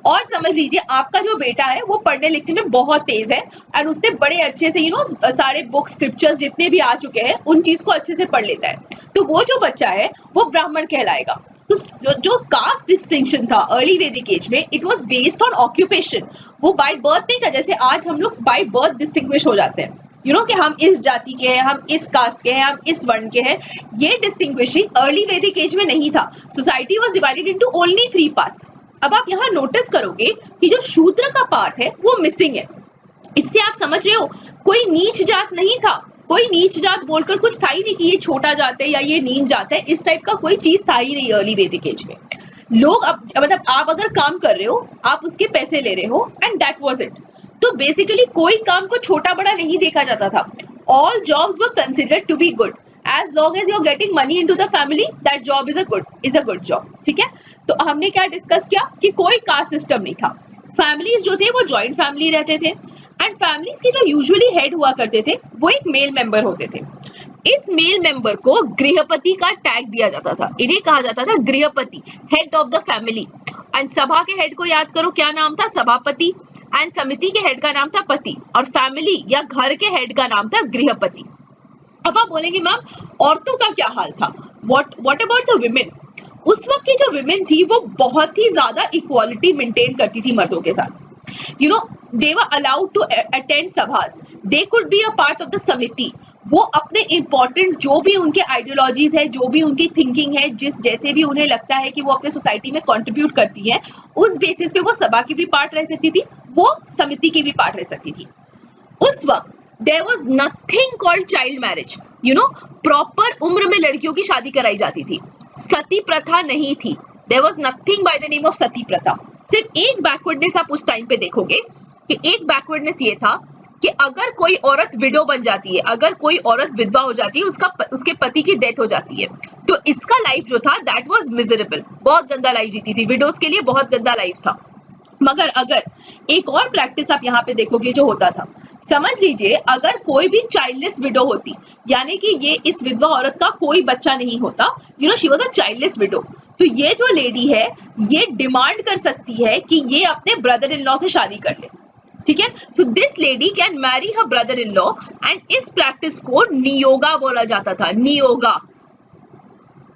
और समझ लीजिए आपका जो बेटा है वो पढ़ने लिखने में बहुत तेज है एंड उसने बड़े अच्छे से सारे बुक स्क्रिप्चर्स जितने भी आ चुके हैं उन चीज को अच्छे से पढ़ लेता है, तो वो जो बच्चा है वो ब्राह्मण कहलाएगा। तो जो कास्ट डिस्टिंक्शन था अर्ली वैदिक एज में, it was based on occupation, वो बाय बर्थ नहीं था। जैसे आज हम लोग बाय बर्थ डिस्टिंग्विश हो जाते हैं, कि हम इस जाति के हैं, हम इस कास्ट के हैं, हम इस वर्ण के हैं। ये डिस्टिंग्विशिंग अर्ली वैदिक एज में नहीं था। Society was divided into only 3 parts. अब आप यहाँ नोटिस करोगे कि जो शूद्र का पार्ट है वो मिसिंग है। इससे आप समझ रहे हो कोई नीच जात नहीं था, कोई नीच जात बोलकर कुछ था ही नहीं कि ये छोटा जात है या ये नीच जात है, इस टाइप का कोई चीज था ही नहीं अर्ली वैदिक एज में। लोग मतलब आप अगर काम कर रहे हो, आप उसके पैसे ले रहे हो एंड दैट वाज इट। तो बेसिकली कोई काम को छोटा बड़ा नहीं देखा जाता था। All jobs were considered to be good as long as you are getting money into the family, that job is a good job. ठीक है, तो हमने क्या डिस्कस किया कि कोई कास्ट सिस्टम नहीं था। फैमिलीज जो थे वो जॉइंट फैमिली रहते थे एंड फैमिलीज के जो यूजुअली हेड हुआ करते थे वो एक मेल मेंबर होते थे। इस मेल मेंबर को गृहपति का टैग दिया जाता था, इन्हें कहा जाता था गृहपति, head of the family. And सभा के हेड को याद करो, क्या नाम था? सभापति। एंड समिति के हेड का नाम था पति, और फैमिली या घर के हेड का नाम था गृहपति। अब आप बोलेंगे मैम औरतों का क्या हाल था? What about the women? उस वक्त की जो विमेन थी वो बहुत ही ज्यादा इक्वालिटी मेंटेन करती थी मर्दों के साथ। they were allowed to attend sabhas, they could be a part of the समिति। वो अपने इम्पोर्टेंट जो भी उनके आइडियोलॉजीज है, जो भी उनकी थिंकिंग है, जैसे भी उन्हें लगता है कि वो अपने सोसाइटी में कंट्रीब्यूट करती है, उस बेसिस पे वो सभा की भी पार्ट रह सकती थी, वो समिति की भी पार्ट रह सकती थी। उस वक्त there was nothing called child marriage, proper उम्र में लड़कियों की शादी कराई जाती थी। सती प्रथा नहीं थी, there was nothing by the name of सती प्रथा। सिर्फ एक बैकवर्डनेस आप उस टाइम पे देखोगे कि एक बैकवर्डनेस ये था कि अगर कोई औरत विडो बन जाती है, अगर कोई औरत विधवा हो जाती है, उसके पति की डेथ हो जाती है, तो इसका लाइफ जो था दैट वाज मिजरेबल, बहुत गंदा लाइफ जीती थी, विडोज के लिए बहुत गंदा लाइफ था। मगर अगर एक और प्रैक्टिस आप यहाँ पे देखोगे जो होता था, समझ लीजिए अगर कोई भी चाइल्डलेस विडो होती, यानी कि ये इस विधवा औरत का कोई बच्चा नहीं होता, she was a childless window, तो ये जो लेडी है ये डिमांड कर सकती है कि ये अपने ब्रदर इन लॉ से शादी कर ले। ठीक है, so this lady can marry her brother-in-law and इस प्रैक्टिस को नियोगा बोला जाता था, नियोगा।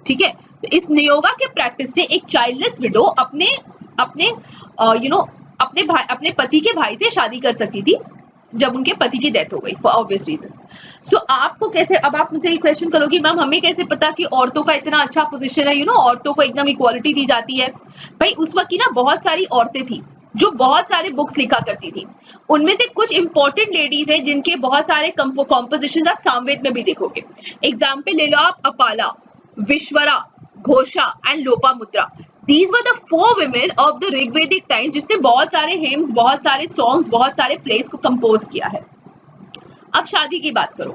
ठीक है, तो इस नियोगा के प्रैक्टिस से एक चाइल्डलेस विडो अपने पति के भाई से शादी कर सकती थी जब उनके पति की डेथ हो गई फॉर ऑब्वियस रीजंस। सो आपको कैसे, अब आप मुझसे ये क्वेश्चन करोगे मैम हमें कैसे पता कि औरतों का इतना अच्छा पोजीशन है, औरतों को एकदम इक्वालिटी दी जाती है? भाई उस वक्त की ना बहुत सारी औरतें थी जो बहुत सारे बुक्स लिखा करती थी, उनमें से कुछ इंपॉर्टेंट लेडीज है जिनके बहुत सारे कॉम्पोजिशन आप सामवेद में भी देखोगे। एग्जाम्पल ले लो आप, Apala, Vishwara, Ghosha and Lopamudra. These were the 4 women of the Rigvedic time जिसने बहुत सारे हेम्स, बहुत सारे सॉन्ग्स, बहुत सारे प्लेस को कंपोज किया है। अब शादी की बात करो,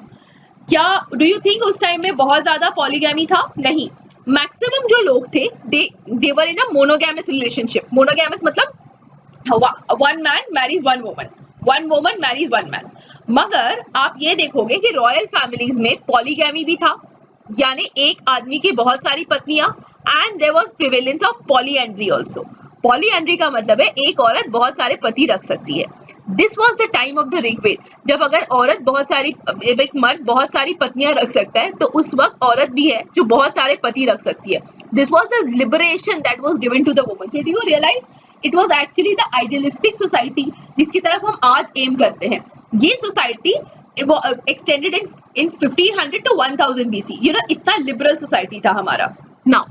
क्या डू यू थिंक उस टाइम में बहुत ज्यादा पॉलीगैमी था? नहीं, मैक्सिमम जो लोग थे दे वर इन अ मोनोगैमस रिलेशनशिप। मोनोगैमस मतलब one man marries one woman marries one man। मगर आप ये देखोगे कि रॉयल फैमिलीज में पॉलीगैमी भी था, यानी एक आदमी की बहुत सारी पत्नियां, and there was prevalence of polyandry also. Polyandry का मतलब है एक औरत बहुत सारे पति रख सकती है। This was the time of the Rigveda, जब अगर एक मर्द बहुत सारी पत्नियां रख सकता है तो उस वक्त औरत भी है जो बहुत सारे पति रख सकती है। This was the liberation that was given to the woman. So do you realize it was actually the idealistic society जिसकी तरफ हम आज एम करते हैं। ये society extended in 1500 to 1000 BC। इतना लिबरल सोसाइटी था हमारा। नाउ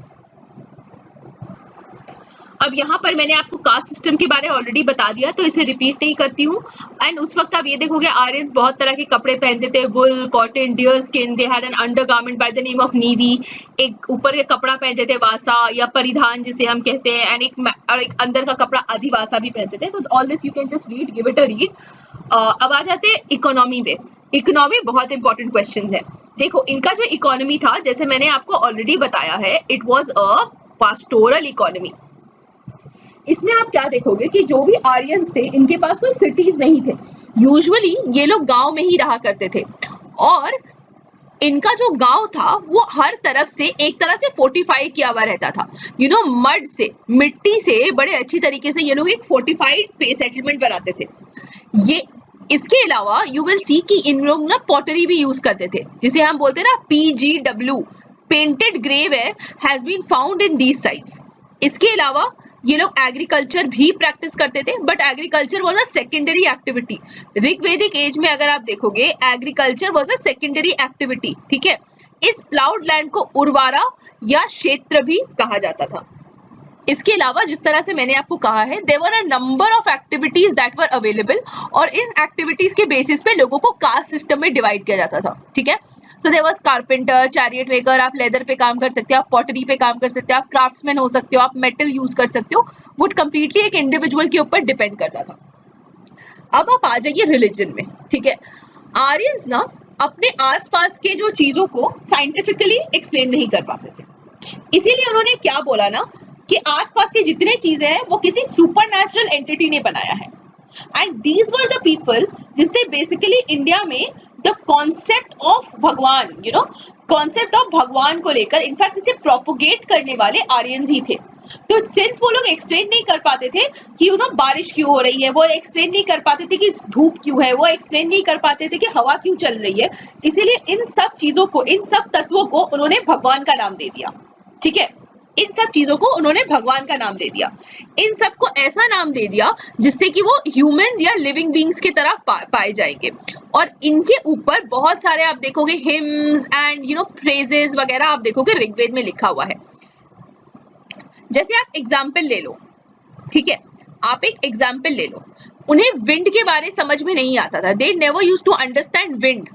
अब यहाँ पर मैंने आपको कास्ट सिस्टम के बारे में ऑलरेडी बता दिया, तो इसे रिपीट नहीं करती हूँ। एंड उस वक्त आप ये देखोगे आर्यंस बहुत तरह के कपड़े पहनते थे, wool, cotton, deer skin, they had an undergarment by the name of Nivi. एक ऊपर के कपड़ा पहनते थे वासा या परिधान जिसे हम कहते हैं, एंड एक अंदर का कपड़ा अधिवासा भी पहनते थे। तो all this you can just read, give it a read. अब आ जाते हैं इकोनॉमी पे। इकोनॉमी बहुत इंपॉर्टेंट क्वेश्चन है। देखो इनका जो इकोनॉमी था, जैसे मैंने आपको ऑलरेडी बताया है, it was a pastoral economy. इसमें आप क्या देखोगे कि जो भी आर्यंस थे इनके पास कोई सिटीज नहीं थे, यूजुअली ये लोग गांव में ही रहा करते थे, और इनका जो गांव था वो हर तरफ से एक तरह से फोर्टिफाई किया हुआ रहता था, मड से, मिट्टी से बड़े अच्छी तरीके से ये लोग एक फोर्टिफाइड सेटलमेंट बनाते थे। ये इसके अलावा यू विल सी कि इन लोग ना पॉटरी भी यूज करते थे, जिसे हम बोलते हैं ना PGW, painted greyware has been found in these sites. इसके अलावा ये लोग एग्रीकल्चर भी प्रैक्टिस करते थे, but agriculture was a secondary activity. Rigvedic age में अगर आप देखोगे agriculture was a secondary activity, ठीक है। इस प्लाउड लैंड को उर्वारा या क्षेत्र भी कहा जाता था। इसके अलावा जिस तरह से मैंने आपको कहा है, there were a number of activities that were available, और इन एक्टिविटीज के बेसिस पे लोगों को कास्ट सिस्टम में डिवाइड किया जाता था, ठीक है। So there was carpenter, chariot maker, आप लेदर पे काम कर सकते हो, आप पॉटरी पे काम कर सकते हो, आप क्राफ्ट्समैन हो सकते हो, आप मेटल यूज कर सकते हो। वो कंप्लीटली एक इंडिविजुअल के ऊपर डिपेंड करता था। अब आप आ जाइए रिलीजन में, ठीक है। आर्यंस ना अपने आसपास के जो चीजों को साइंटिफिकली एक्सप्लेन नहीं कर पाते थे, इसीलिए उन्होंने क्या बोला ना कि आसपास के जितने चीजें हैं वो किसी सुपरनैचुरल एंटिटी ने बनाया है। And these were the people जिसने बेसिकली इंडिया में द कॉन्सेप्ट ऑफ भगवान, कॉन्सेप्ट ऑफ भगवान को लेकर इनफैक्ट इसे प्रोपोगेट करने वाले आर्यंस ही थे। तो सिंस वो लोग एक्सप्लेन नहीं कर पाते थे कि बारिश क्यों हो रही है, वो एक्सप्लेन नहीं कर पाते थे कि धूप क्यों है, वो एक्सप्लेन नहीं कर पाते थे कि हवा क्यों चल रही है, इसीलिए इन सब चीजों को, इन सब तत्वों को उन्होंने भगवान का नाम दे दिया, ठीक है। इन सब चीजों को उन्होंने भगवान का नाम दे दिया। इन सब को ऐसा नाम दे दिया जिससे कि वो ह्यूमंस या लिविंग बींग्स की तरह पाए जाएंगे। और इनके ऊपर बहुत सारे आप देखोगे हिम्स एंड फ्रेजेस वगैरह आप देखोगे ऋग्वेद में लिखा हुआ है। जैसे आप एग्जाम्पल ले लो, ठीक है, आप एक एग्जाम्पल ले लो। उन्हें विंड के बारे समझ में नहीं आता था, they never used to understand wind,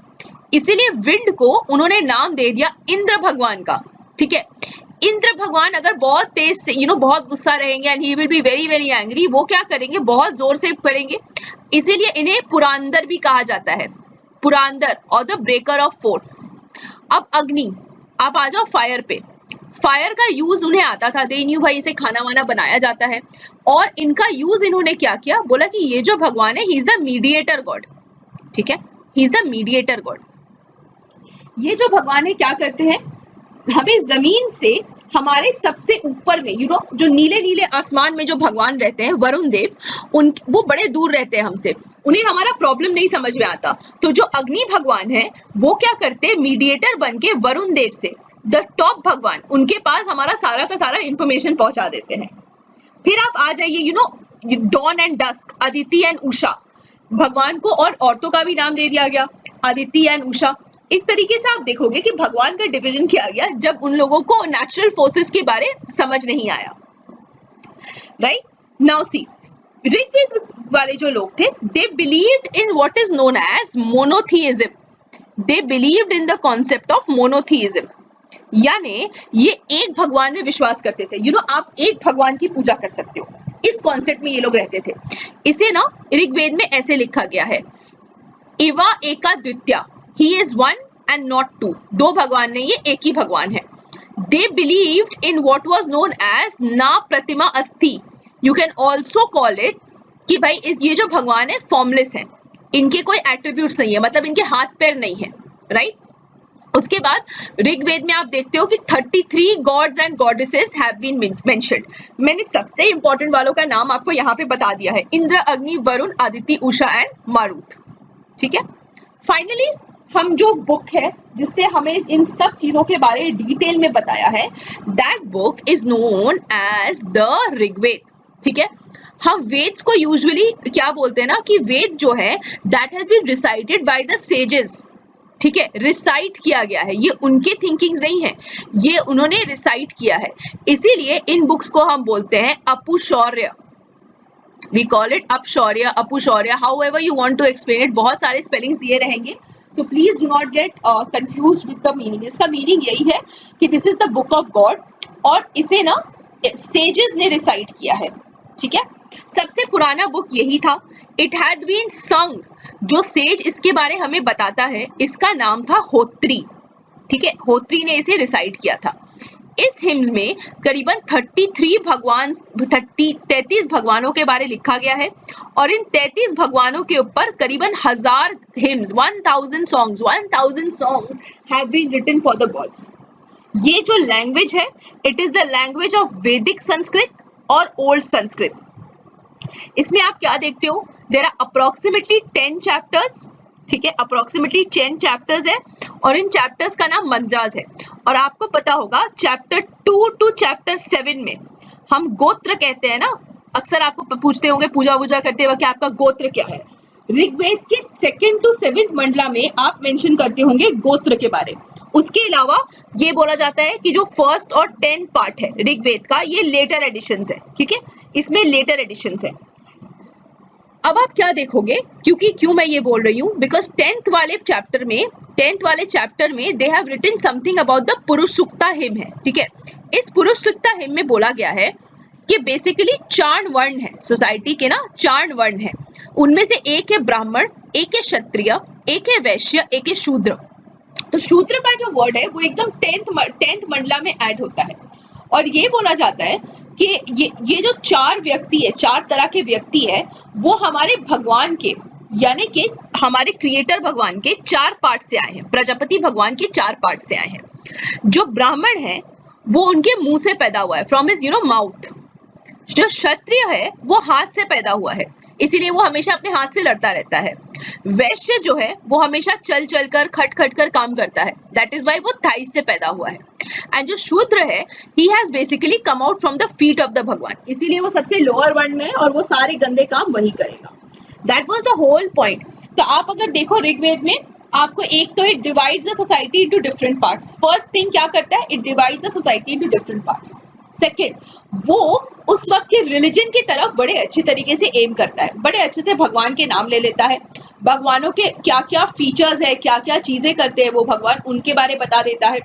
इसीलिए विंड को उन्होंने नाम दे दिया इंद्र भगवान का, ठीक है। इंद्र भगवान अगर बहुत तेज से बहुत गुस्सा रहेंगे and he will be very very angry, वो क्या करेंगे, बहुत जोर से पड़ेंगे, इसीलिए इन्हें पुरांदर भी कहा जाता है, पुरांदर और द ब्रेकर ऑफ फोर्ट्स। अब अग्नि, आप आ जाओ फायर पे। फायर का यूज उन्हें आता था, दे न्यू भाई इसे खाना वाना बनाया जाता है, और इनका यूज इन्होंने क्या किया, बोला कि ये जो भगवान है he is the mediator God, ठीक है, he is the mediator God. ये जो भगवान है क्या करते हैं, हमें जमीन से हमारे सबसे ऊपर में जो नीले नीले आसमान में जो भगवान रहते हैं वरुण देव, वो बड़े दूर रहते हैं हमसे, उन्हें हमारा प्रॉब्लम नहीं समझ में आता। तो जो अग्नि भगवान है वो क्या करते हैं, मीडिएटर बन के वरुण देव से द टॉप भगवान, उनके पास हमारा सारा का सारा इंफॉर्मेशन पहुंचा देते हैं। फिर आप आ जाइए dawn and dusk, Aditi and Usha, भगवान को और औरतों का भी नाम दे दिया गया, अदिति एंड उषा। इस तरीके से आप देखोगे कि भगवान का डिवीजन किया गया जब उन लोगों को नेचुरल फोर्सेस के बारे समझ नहीं आया, राइट। नाउ सी, ऋग्वेद वाले जो लोग थे, they believed in what is known as monotheism, they believed in the concept of monotheism, यानी ये एक भगवान में विश्वास करते थे। आप एक भगवान की पूजा कर सकते हो, इस कॉन्सेप्ट में ये लोग रहते थे। इसे ना ऋग्वेद में ऐसे लिखा गया है, इवा एका द्वितीया, he is one and not two, दो भगवान नहीं, ये एक ही भगवान है। They believed in what was known as ना प्रतिमा अस्थि, you can also call it कि भाई ये जो भगवान है फॉर्मलेस है, इनके कोई एट्रीब्यूट्स नहीं है, मतलब इनके हाथ पैर नहीं है, राइट। उसके बाद ऋग्वेद में आप देखते हो कि 33 gods and goddesses have been mentioned. मैंने सबसे इंपॉर्टेंट वालों का नाम आपको यहाँ पे बता दिया है, इंद्र, अग्नि, वरुण, अदिति, उषा एंड मारुत, ठीक है। फाइनली हम जो बुक है जिसने हमें इन सब चीजों के बारे में डिटेल में बताया है, that book is known as the Rigveda, ठीक है। हम वेद्स को यूजुअली क्या बोलते हैं ना कि वेद जो है that has been recited by the sages, ठीक है, रिसाइट किया गया है, ये उनके थिंकिंग्स नहीं है, ये उन्होंने रिसाइट किया है, इसीलिए इन बुक्स को हम बोलते हैं अपुशौर्य, वी कॉल इट अपशौर्य, अपुशौर्य, however you want to explain it, बहुत सारे स्पेलिंग्स दिए रहेंगे, so please do not get confused with the meaning. इसका मीनिंग यही है कि this is the book of God, और इसे ना सेजेस ने रिसाइट किया है, ठीक है। सबसे पुराना बुक यही था, इट हैड बीन संग, जो सेज इसके बारे हमें बताता है इसका नाम था होत्री, ठीक है, होत्री ने इसे रिसाइट किया था। इस हिम्स में करीबन 33 भगवानों के बारे लिखा गया है और इन 33 भगवानों के ऊपर करीबन 1000 hymns 1000 songs have been written for the gods. ये जो लैंग्वेज है it is the language of वैदिक संस्कृत और ओल्ड संस्कृत। इसमें आप क्या देखते हो, देयर आर अप्रोक्सीमेटली 10 चैप्टर्स, ठीक है, अप्रोक्सीमेटली 10 चैप्टर्स है और इन चैप्टर्स का नाम मंत्रास है। और आपको पता होगा चैप्टर 2 टू चैप्टर 7 में हम गोत्र कहते हैं ना, अक्सर आपको पूछते होंगे पूजा वूजा करते वक्त कि आपका गोत्र क्या है। ऋग्वेद के 2nd to 7th मंडला में आप मेंशन करते होंगे गोत्र के बारे। उसके अलावा ये बोला जाता है कि जो 1st और 10th पार्ट है ऋग्वेद का ये लेटर एडिशंस है, ठीक है, इसमें लेटर एडिशंस है। अब आप क्या देखोगे, क्यों मैं ये बोल रही हूँ, बिकॉज 10th वाले चैप्टर में they have written something about the Purusha Sukta him है, ठीक है। इस पुरुष सूक्ता हिम में बोला गया है कि बेसिकली 4 वर्ण है सोसाइटी के ना, 4 वर्ण है, उनमें से एक है ब्राह्मण, एक है क्षत्रिय, एक है वैश्य, एक है शूद्र। तो शूद्र का जो वर्ड है वो एकदम 10th मंडला में ऐड होता है और ये बोला जाता है कि ये जो 4 व्यक्ति है, 4 तरह के व्यक्ति है, वो हमारे भगवान के यानी कि हमारे क्रिएटर भगवान के 4 पार्ट से आए हैं, प्रजापति भगवान के 4 पार्ट से आए हैं। जो ब्राह्मण है वो उनके मुंह से पैदा हुआ है, फ्रॉम हिज माउथ। जो क्षत्रिय है वो हाथ से पैदा हुआ है, इसीलिए वो हमेशा अपने हाथ से लड़ता रहता है। वैश्य जो है वो हमेशा चल चल कर खट खट कर काम करता है, दैट इज वाई वो थाइस से पैदा हुआ है। एंड जो शूद्र है he has basically come out from the feet of the भगवान, इसीलिए वो सबसे लोअर वर्ण में और वो सारे गंदे काम वही करेगा। That was the whole point. तो आप अगर देखो ऋग्वेद में आपको एक तो it divides the society into different parts. First thing क्या करता है, it divides the society into different parts. Second, वो उस वक्त के रिलीजन की तरफ बड़े अच्छे तरीके से एम करता है, बड़े अच्छे से भगवान के नाम ले लेता है, भगवानों के क्या क्या फीचर्स है, क्या क्या चीजें करते हैं वो भगवान, उनके बारे बता देता है।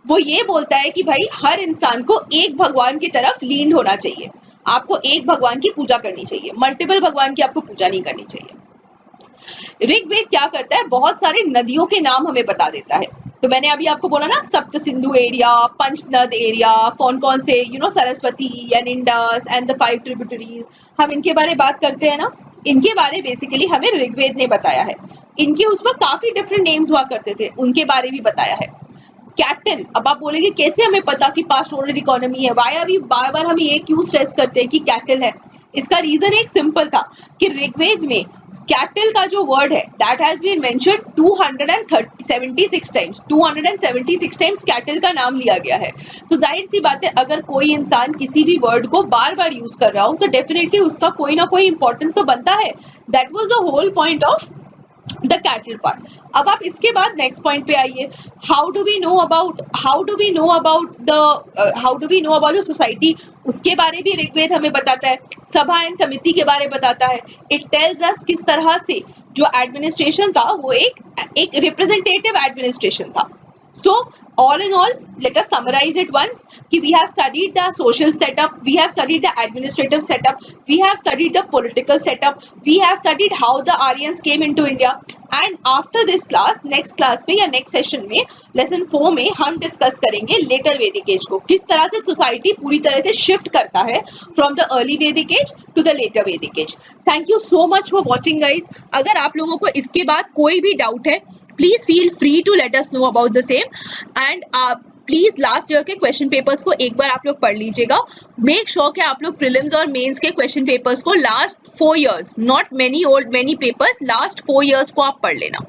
वो ये बोलता है कि भाई हर इंसान को एक भगवान की तरफ लीन होना चाहिए, आपको एक भगवान की पूजा करनी चाहिए, मल्टीपल भगवान की आपको पूजा नहीं करनी चाहिए। ऋग्वेद क्या करता है, बहुत सारी नदियों के नाम हमें बता देता है। तो मैंने अभी आपको बोला ना सप्त सिंधु एरिया, पंचनद एरिया, कौन कौन से Saraswati and Indus and the 5 tributaries, हम इनके बारे में बात करते हैं ना, इनके बारे बेसिकली हमें ऋग्वेद ने बताया है। इनके उस वक्त काफी डिफरेंट नेम्स हुआ करते थे, उनके बारे भी बताया है। कैटल, अब आप बोलेंगे कैसे हमें पता कि पास्टोरल इकोनॉमी है, वाई अभी बार बार हम ये क्यों स्ट्रेस करते हैं कि कैटल है। इसका रीजन एक सिंपल था कि ऋग्वेद में कैटल का जो वर्ड है that has been mentioned 276 times, 276 times cattle का नाम लिया गया है। तो जाहिर सी बात है अगर कोई इंसान किसी भी वर्ड को बार बार यूज कर रहा हो तो डेफिनेटली उसका कोई ना कोई इंपॉर्टेंस तो बनता है। That was the whole point of the cattle part. अब आप इसके बाद नेक्स्ट पॉइंट पे आइए, how do we know about the society, उसके बारे भी ऋग्वेद हमें बताता है। सभा एंड समिति के बारे बताता है। इट टेल्स अस किस तरह से जो एडमिनिस्ट्रेशन था वो एक रिप्रेजेंटेटिव एडमिनिस्ट्रेशन था। So all in all, let us summarize it once कि we have studied the social setup, we have studied the administrative setup, we have studied the political setup, we have studied how the Aryans came into India, and after this class, next class में या next session में lesson 4 में हम discuss करेंगे later Vedic age को, किस तरह से society पूरी तरह से shift करता है from the early Vedic age to the later Vedic age. Thank you so much for watching guys. अगर आप लोगों को इसके बाद कोई भी doubt है please feel free to let us know about the same and please last year के क्वेश्चन पेपर्स को एक बार आप लोग पढ़ लीजिएगा। मेक श्योर कि आप लोग प्रीलिम्स और मेंस के क्वेश्चन पेपर्स को last 4 years, not many papers, last 4 years को आप पढ़ लेना।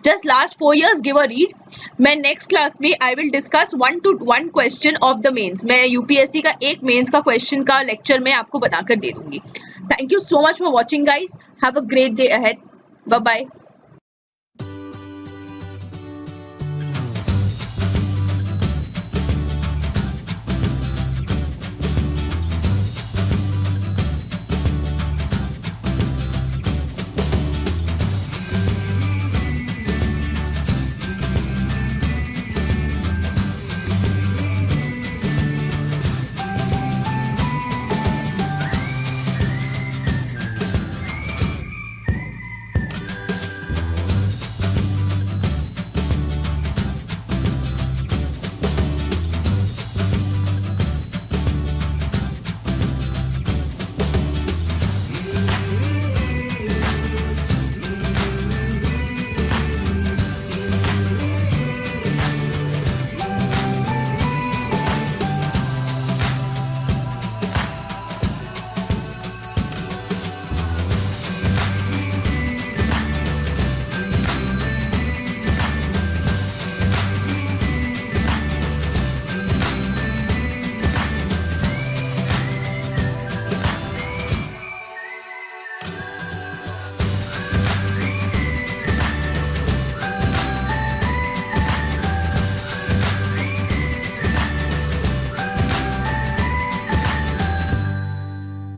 Just last 4 years give a read. मैं नेक्स्ट क्लास में I will discuss 1 to 1 question of the mains. मैं यूपीएससी का एक मेंस का क्वेश्चन का लेक्चर मैं आपको बनाकर दे दूंगी। Thank you so much for watching guys, have a great day ahead, bye bye.